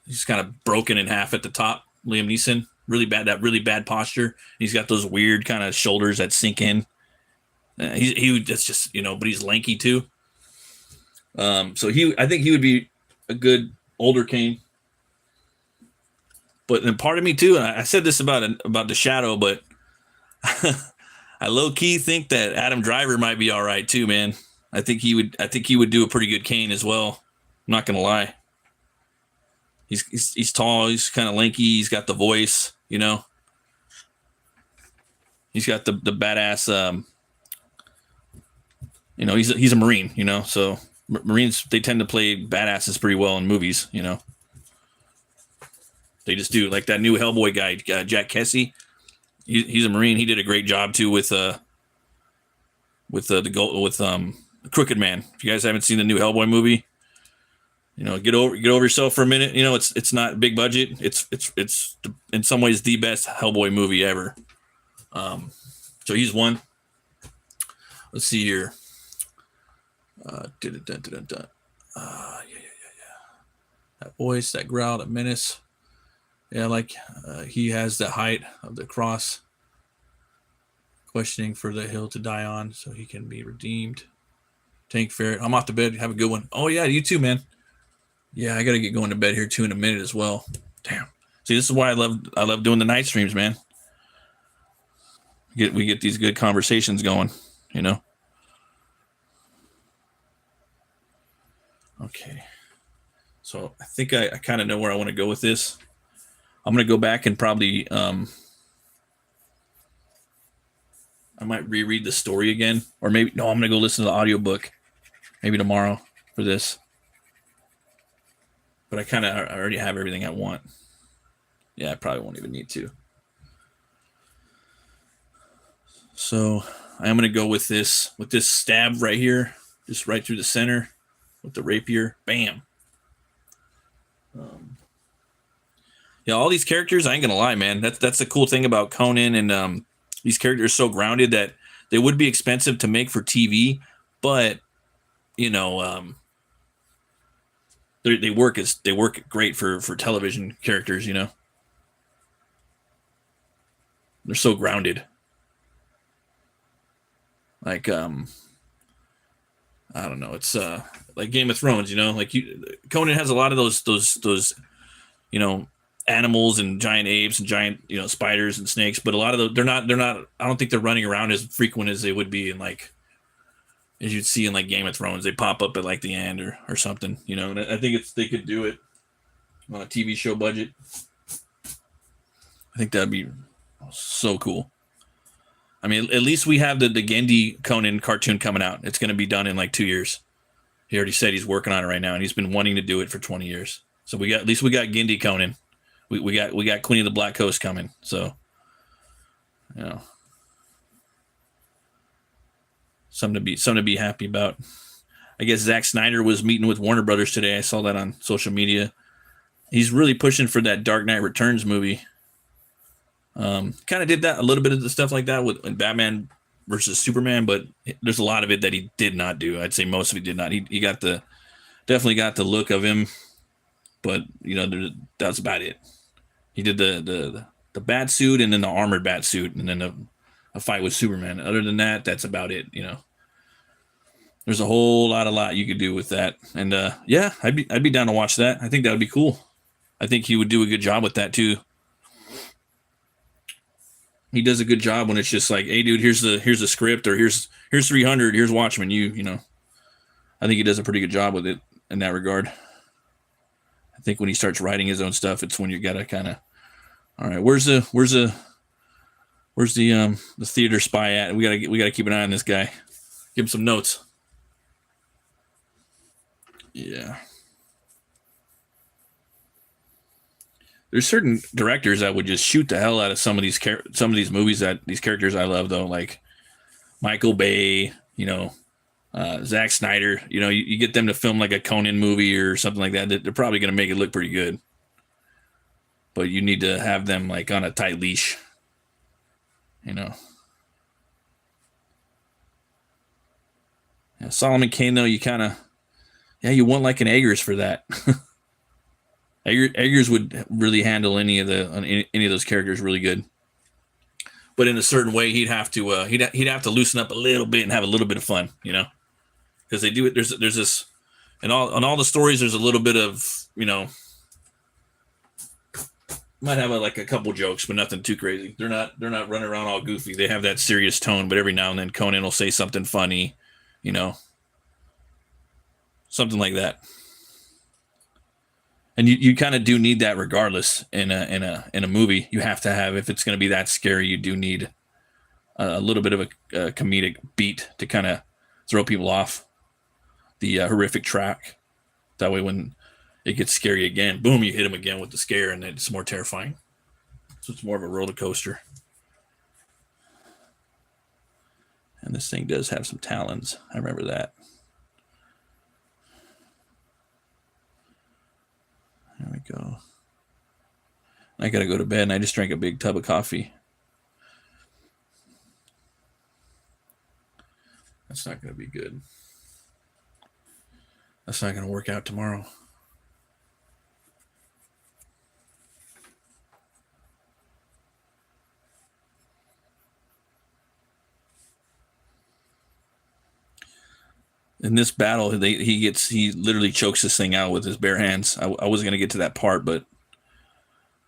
he's kind of broken in half at the top. Liam Neeson, really bad posture. He's got those weird kind of shoulders that sink in. That's just but he's lanky too. So I think he would be a good older Kane. But then part of me too, and I said this about the Shadow, but I low key think that Adam Driver might be all right too, man. I think he would do a pretty good Kane as well. I'm not gonna lie. He's tall. He's kind of lanky. He's got the voice. He's got the badass. He's a Marine. So Marines, they tend to play badasses pretty well in movies. They just do. Like that new Hellboy guy, Jack Kesey. He's a Marine. He did a great job too with Crooked Man. If you guys haven't seen the new Hellboy movie, get over yourself for a minute. It's not big budget. It's in some ways the best Hellboy movie ever. So he's one. Let's see here. Yeah. That voice, that growl, that menace. Yeah, like he has the height of the cross. Questioning for the hill to die on, so he can be redeemed. Tank Ferret. I'm off to bed. Have a good one. Oh yeah, you too, man. Yeah, I gotta get going to bed here too in a minute as well. Damn. See, this is why I love doing the night streams, man. We get these good conversations going, Okay. So I think I kind of know where I want to go with this. I'm gonna go back and probably I might reread the story again, or maybe no, I'm gonna go listen to the audiobook maybe tomorrow for this. But I already have everything I want. Yeah, I probably won't even need to. So I am gonna go with this stab right here. just right through the center with the rapier. Bam. Yeah, all these characters, I ain't gonna lie, man. That's the cool thing about Conan, and these characters are so grounded that they would be expensive to make for TV, but you know, they work great for television characters. You know, they're so grounded. Like I don't know, it's like Game of Thrones. You know, like Conan has a lot of those you know, animals and giant apes and giant, you know, spiders and snakes, but a lot of they're not I don't think they're running around as frequent as they would be in, like, as you'd see in like Game of Thrones. They pop up at like the end or something, you know. And I think they could do it on a TV show budget. I think that'd be so cool. I mean, at least we have the Gendy Conan cartoon coming out. It's going to be done in like 2 years. He already said he's working on it right now, and he's been wanting to do it for 20 years. So at least we got Gendy Conan. We got Queen of the Black Coast coming. So, you know, something to be happy about. I guess Zack Snyder was meeting with Warner Brothers today. I saw that on social media. He's really pushing for that Dark Knight Returns movie. Kind of did that, a little bit of the stuff like that with Batman versus Superman, but there's a lot of it that he did not do. I'd say most of it did not. He definitely got the look of him, but you know, that's about it. He did the bat suit and then the armored bat suit and then a fight with Superman. Other than that, that's about it. You know, there's a whole lot you could do with that. And yeah, I'd be down to watch that. I think that would be cool. I think he would do a good job with that too. He does a good job when it's just like, hey, dude, here's the script, or here's 300, here's Watchmen. You know, I think he does a pretty good job with it in that regard. I think when he starts writing his own stuff, it's when you gotta kind of, all right, where's the theater spy at? We gotta keep an eye on this guy. Give him some notes. Yeah. There's certain directors that would just shoot the hell out of some of these movies that these characters I love, though, like Michael Bay, you know, Zack Snyder. You know, you get them to film like a Conan movie or something like that. They're probably going to make it look pretty good, but you need to have them like on a tight leash, you know. Yeah, Solomon Kane, though, you want like an Eggers for that. Eggers would really handle any of those characters really good, but in a certain way, he'd have to loosen up a little bit and have a little bit of fun, you know, because they do it. There's this, and all the stories. There's a little bit of, you know, might have like a couple jokes, but nothing too crazy. They're not running around all goofy. They have that serious tone, but every now and then Conan will say something funny, you know, something like that. And you kind of do need that regardless in a movie. You have to have, if it's going to be that scary, you do need a little bit of a comedic beat to kind of throw people off the horrific track. That way, when it gets scary again, boom, you hit them again with the scare, and it's more terrifying. So it's more of a roller coaster. And this thing does have some talons. I remember that. There we go. I got to go to bed, and I just drank a big tub of coffee. That's not going to be good. That's not going to work out tomorrow. In this battle, he literally chokes this thing out with his bare hands. I wasn't going to get to that part, but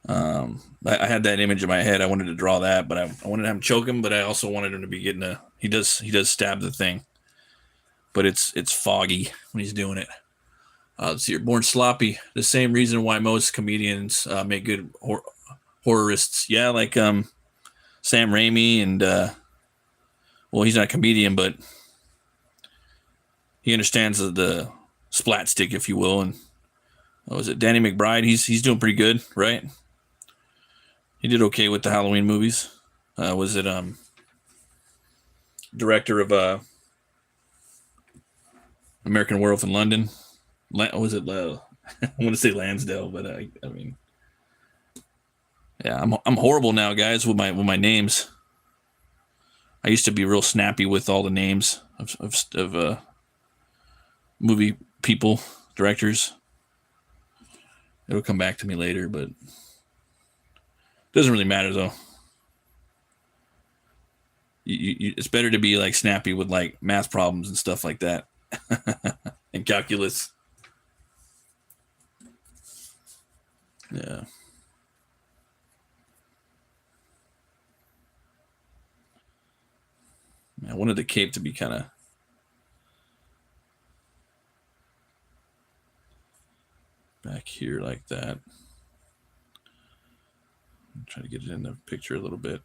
I had that image in my head. I wanted to draw that, but I wanted to have him choke him, but I also wanted him to be getting he does stab the thing, but it's foggy when he's doing it. Let's see, you're born sloppy. The same reason why most comedians make good horrorists. Yeah, like Sam Raimi and well, he's not a comedian, but he understands the splat stick, if you will. And was it Danny McBride? He's doing pretty good, right? He did okay with the Halloween movies. Was it director of American Werewolf in London. Was it? I want to say Lansdale, but I mean, yeah, I'm horrible now, guys, with my names. I used to be real snappy with all the names of movie people, directors. It'll come back to me later, but it doesn't really matter though. It's better to be like snappy with like math problems and stuff like that, and calculus. Yeah. I wanted the cape to be kind of back here like that. I'm trying to get it in the picture a little bit.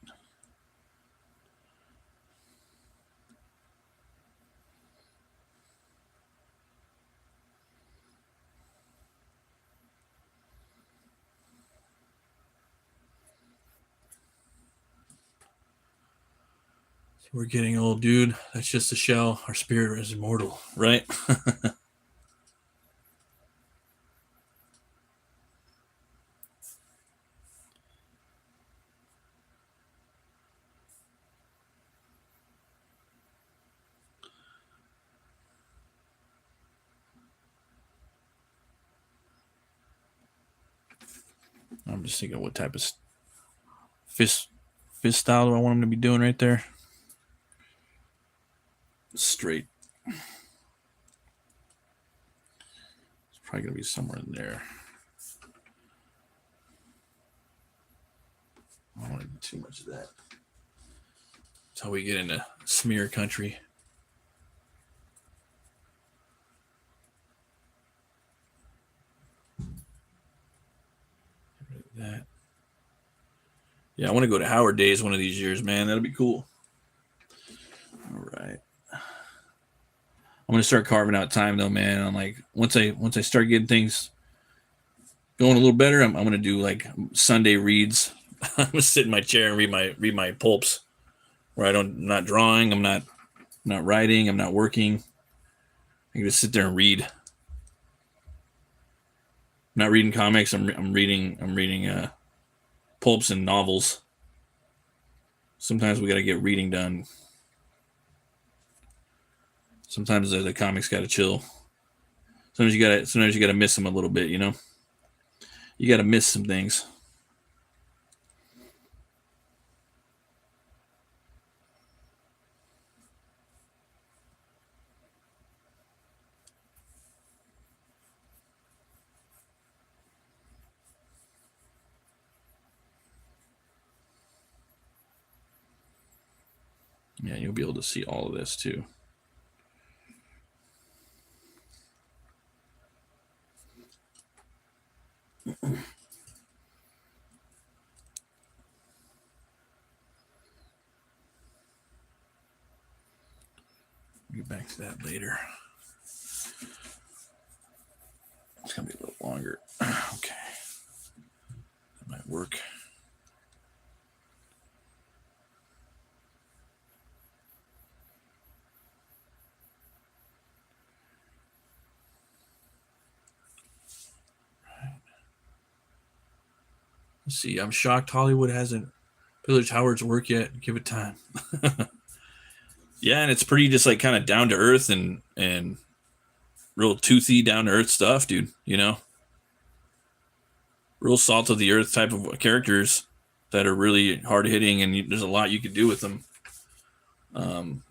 We're getting old, dude. That's just a shell. Our spirit is immortal, right? I'm just thinking what type of fist style do I want him to be doing right there? Straight. It's probably going to be somewhere in there. I don't want to do too much of that. That's how we get into smear country. That. Yeah, I want to go to Howard Days one of these years, man. That'll be cool. All right. I'm gonna start carving out time though, man. I'm like once I start getting things going a little better, I'm gonna do like Sunday reads. I'm gonna sit in my chair and read my pulps, where I'm not drawing, I'm not writing, I'm not working. I can just sit there and read. I'm not reading comics. I'm reading pulps and novels. Sometimes we got to get reading done. Sometimes the comics got to chill. Sometimes you got to miss them a little bit, you know. You got to miss some things. Yeah, you'll be able to see all of this too. Get back to that later. It's gonna be a little longer. Okay, that might work. Let's see. I'm shocked Hollywood hasn't pillaged Howard's work yet. Give it time. Yeah, and it's pretty just like kind of down to earth and real toothy down to earth stuff, dude. You know, real salt of the earth type of characters that are really hard hitting, and there's a lot you could do with them. And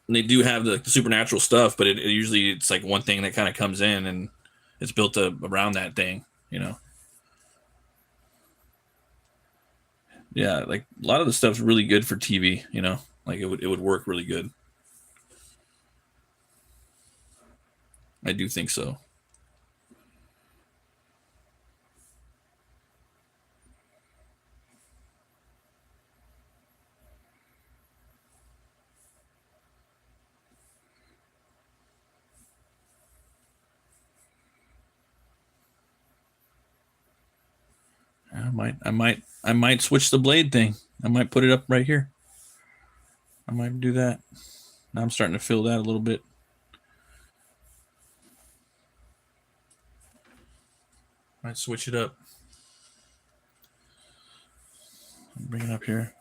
they do have the supernatural stuff, but usually it's like one thing that kind of comes in and it's built around that thing, you know. Yeah, like a lot of the stuff's really good for TV, you know. Like it would work really good. I do think so. I might switch the blade thing. I might put it up right here. I might do that. Now I'm starting to feel that a little bit. Might switch it up. Bring it up here.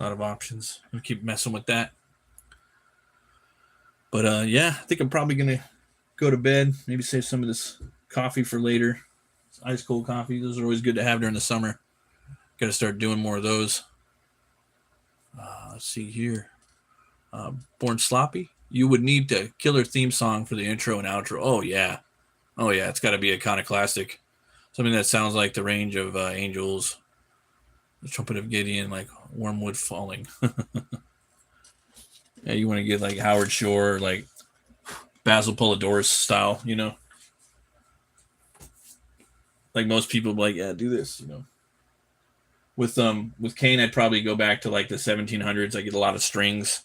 A lot of options. I'll keep messing with that. But yeah, I think I'm probably gonna go to bed. Maybe save some of this coffee for later. It's ice cold coffee. Those are always good to have during the summer. Got to start doing more of those. Let's see here. Born Sloppy. You would need a killer theme song for the intro and outro. Oh yeah, it's got to be iconoclastic. Something that sounds like the range of angels, the trumpet of Gideon, like Wormwood Falling. Yeah, you want to get like Howard Shore, like Basil Polidorus style, you know. Like most people, like, yeah, do this, you know. With Kane, I'd probably go back to like the 1700s. I get a lot of strings,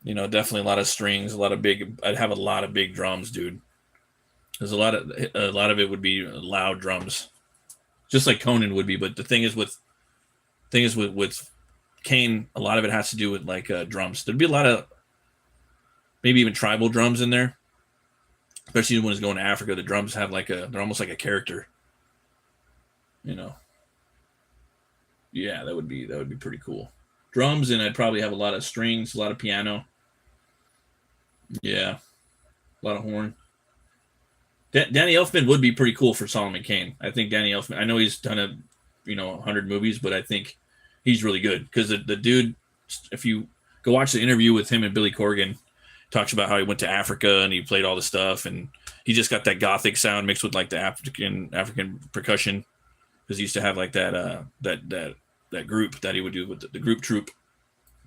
you know, definitely a lot of strings, a lot of big. I'd have a lot of big drums, dude. There's a lot of it would be loud drums, just like Conan would be. But the thing is with Kane, a lot of it has to do with like drums. There'd be a lot of maybe even tribal drums in there, especially when it's going to Africa. The drums have they're almost like a character, you know. Yeah, that would be pretty cool. Drums, and I'd probably have a lot of strings, a lot of piano. Yeah, a lot of horn. Danny Elfman would be pretty cool for Solomon Kane. I think Danny Elfman. I know he's done 100 movies, but I think he's really good because the dude. If you go watch the interview with him and Billy Corgan, talks about how he went to Africa and he played all the stuff, and he just got that gothic sound mixed with like the African percussion because he used to have like that group that he would do with the group troupe.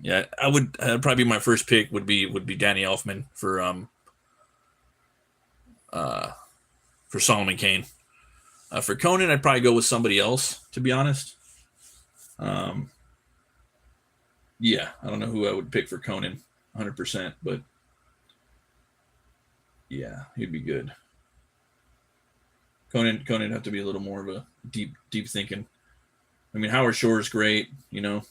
Yeah, I would probably my first pick would be Danny Elfman for Solomon Kane. For Conan, I'd probably go with somebody else, to be honest. Yeah, I don't know who I would pick for Conan, 100%, but yeah, he'd be good. Conan would have to be a little more of a deep thinking. I mean, Howard Shore is great, you know.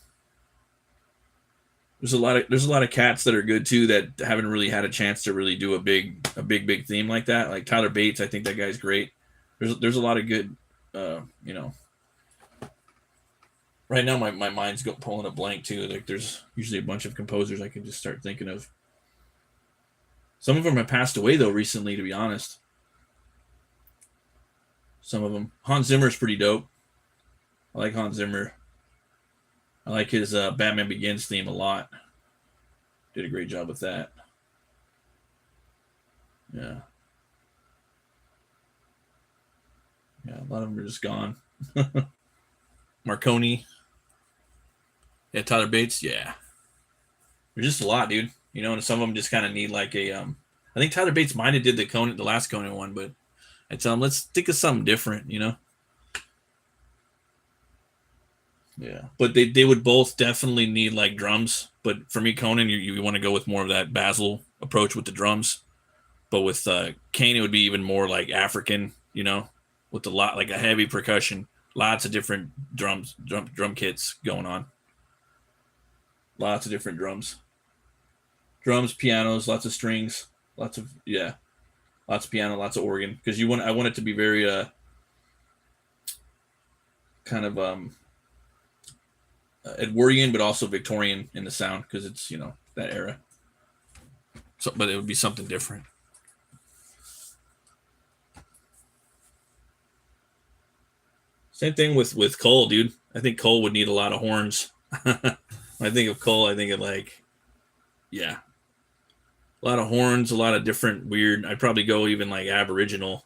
There's a lot of cats that are good too that haven't really had a chance to really do a big theme like that. Like Tyler Bates, I think that guy's great. There's a lot of good, you know. Right now, my mind's pulling a blank too. Like there's usually a bunch of composers I can just start thinking of. Some of them have passed away though recently, to be honest. Some of them. Hans Zimmer's pretty dope. I like Hans Zimmer. I like his Batman Begins theme a lot. Did a great job with that. Yeah. Yeah, a lot of them are just gone. Marconi. Yeah, Tyler Bates. Yeah. There's just a lot, dude. You know, and some of them just kind of need like a. I think Tyler Bates might have did the last Conan one, but I tell him let's think of something different, you know. Yeah, but they would both definitely need like drums. But for me, Conan, you want to go with more of that Basil approach with the drums. But with Kane, it would be even more like African, you know, with a lot like a heavy percussion, lots of different drum kits going on, lots of different drums, pianos, lots of strings, lots of piano, lots of organ because I want it to be very kind of Edwardian, but also Victorian in the sound because it's that era. So, but it would be something different. Same thing with Cole, dude. I think Cole would need a lot of horns. When I think of Cole, I think of a lot of horns, a lot of different weird. I'd probably go even like Aboriginal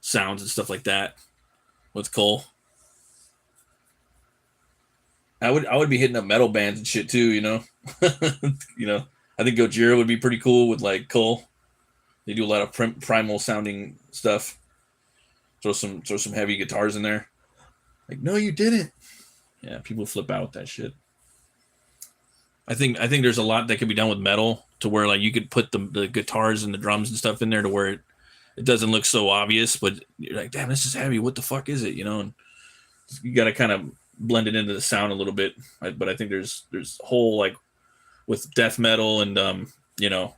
sounds and stuff like that with Cole. I would be hitting up metal bands and shit too, you know. I think Gojira would be pretty cool with like Cole. They do a lot of primal sounding stuff. Throw some heavy guitars in there. Like, no, you didn't. Yeah, people flip out with that shit. I think there's a lot that can be done with metal to where like you could put the guitars and the drums and stuff in there to where it doesn't look so obvious, but you're like, damn, this is heavy. What the fuck is it? You know, and you got to kind of blend it into the sound a little bit. But I think there's whole like with death metal and you know,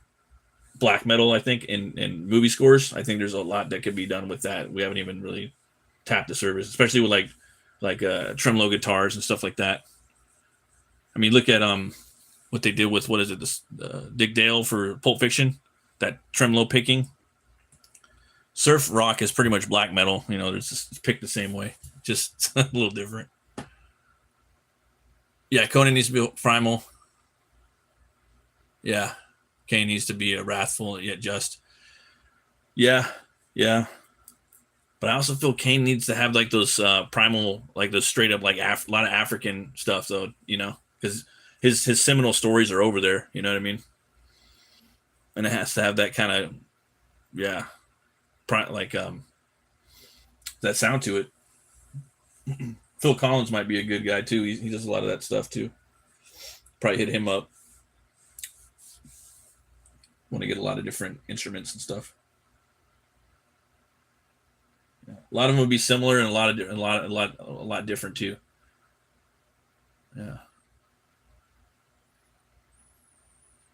black metal. I think in movie scores, I think there's a lot that could be done with that. We haven't even really tapped the surface, especially with like tremolo guitars and stuff like that. I mean, look at what they did with, what is it, this Dick Dale for Pulp Fiction, that tremolo picking. Surf rock is pretty much black metal. You know, it's just picked the same way, just a little different. Yeah, Conan needs to be primal. Yeah, Kane needs to be a wrathful yet just. Yeah. But I also feel Kane needs to have like those primal, like those straight up like a lot of African stuff, though. You know, because his seminal stories are over there. You know what I mean? And it has to have that kind of, yeah, like that sound to it. Phil Collins might be a good guy too. He does a lot of that stuff too. Probably hit him up. Want to get a lot of different instruments and stuff. Yeah. A lot of them would be similar, and a lot different too. Yeah.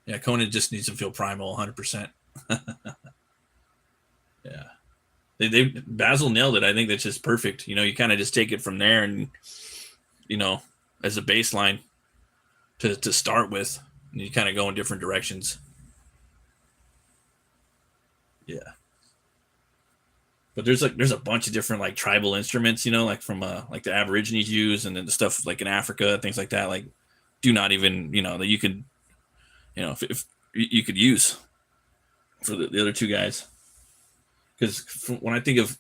Yeah, Conan just needs to feel primal 100%. Yeah. They Basil nailed it. I think that's just perfect. You know, you kind of just take it from there and, you know, as a baseline to start with, and you kind of go in different directions. Yeah. But there's a bunch of different like tribal instruments, you know, like from like the Aborigines use, and then the stuff like in Africa, things like that, like do not even, you know, that you could, you know, if you could use for the other two guys. Because when I think of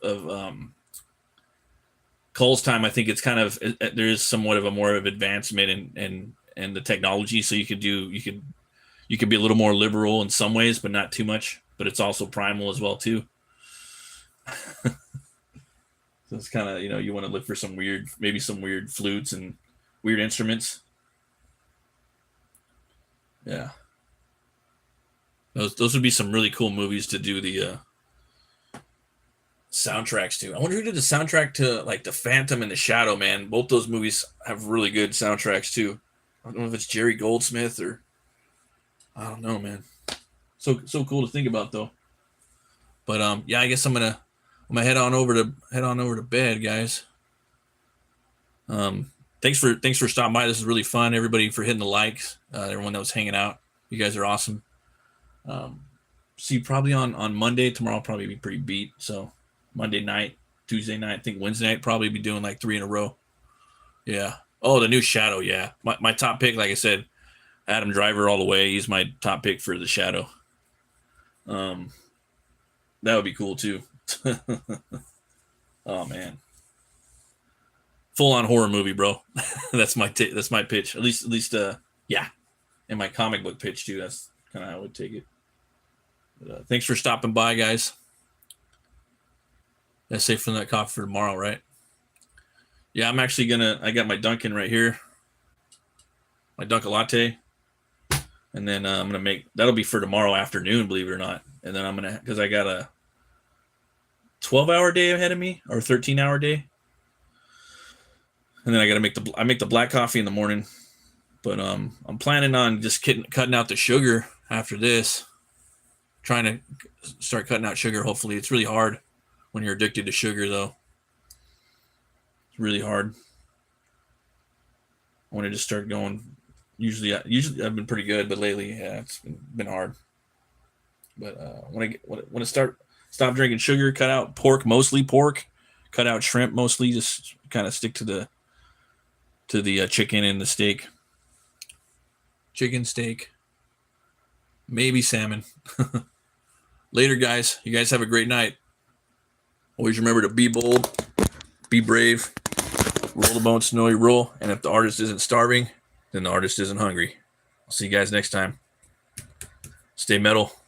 Cole's time, I think it's kind of, there is somewhat of a more of advancement in the technology. So you could be a little more liberal in some ways, but not too much. But it's also primal as well too. So it's kind of, you know, you want to look for maybe some weird flutes and weird instruments. Yeah. Those would be some really cool movies to do the soundtracks to. I wonder who did the soundtrack to like The Phantom and The Shadow, man. Both those movies have really good soundtracks too. I don't know if it's Jerry Goldsmith or I don't know, man. So cool to think about though. But yeah, I guess I'm gonna head on over to bed, guys. Thanks for stopping by. This is really fun. Everybody for hitting the likes. Everyone that was hanging out. You guys are awesome. See you probably on Monday. Tomorrow I'll probably be pretty beat. So Monday night, Tuesday night, I think Wednesday night probably be doing like 3 in a row. Yeah. Oh, the new Shadow. Yeah. My top pick, like I said, Adam Driver all the way. He's my top pick for the Shadow. That would be cool too. Oh man. Full on horror movie, bro. That's my pitch. At least yeah. And my comic book pitch too. That's kind of how I would take it. But, thanks for stopping by, guys. That's safe from that coffee for tomorrow, right? Yeah, I'm actually I got my Dunkin' right here. My Dunkin' latte. And then I'm going to that'll be for tomorrow afternoon, believe it or not. And then because I got a 12-hour day ahead of me, or 13-hour day. And then I got to I make the black coffee in the morning. But I'm planning on just cutting out the sugar after this. Trying to start cutting out sugar, hopefully. It's really hard when you're addicted to sugar, though. It's really hard. I want to just start going. Usually I've been pretty good, but lately, yeah, it's been hard. But when I stop drinking sugar, cut out mostly pork, cut out shrimp mostly, just kind of stick to the chicken and the steak. Chicken, steak, maybe salmon. Later, guys. You guys have a great night. Always remember to be bold, be brave, roll the bone, snowy roll, and if the artist isn't starving, then the artist isn't hungry. I'll see you guys next time. Stay metal.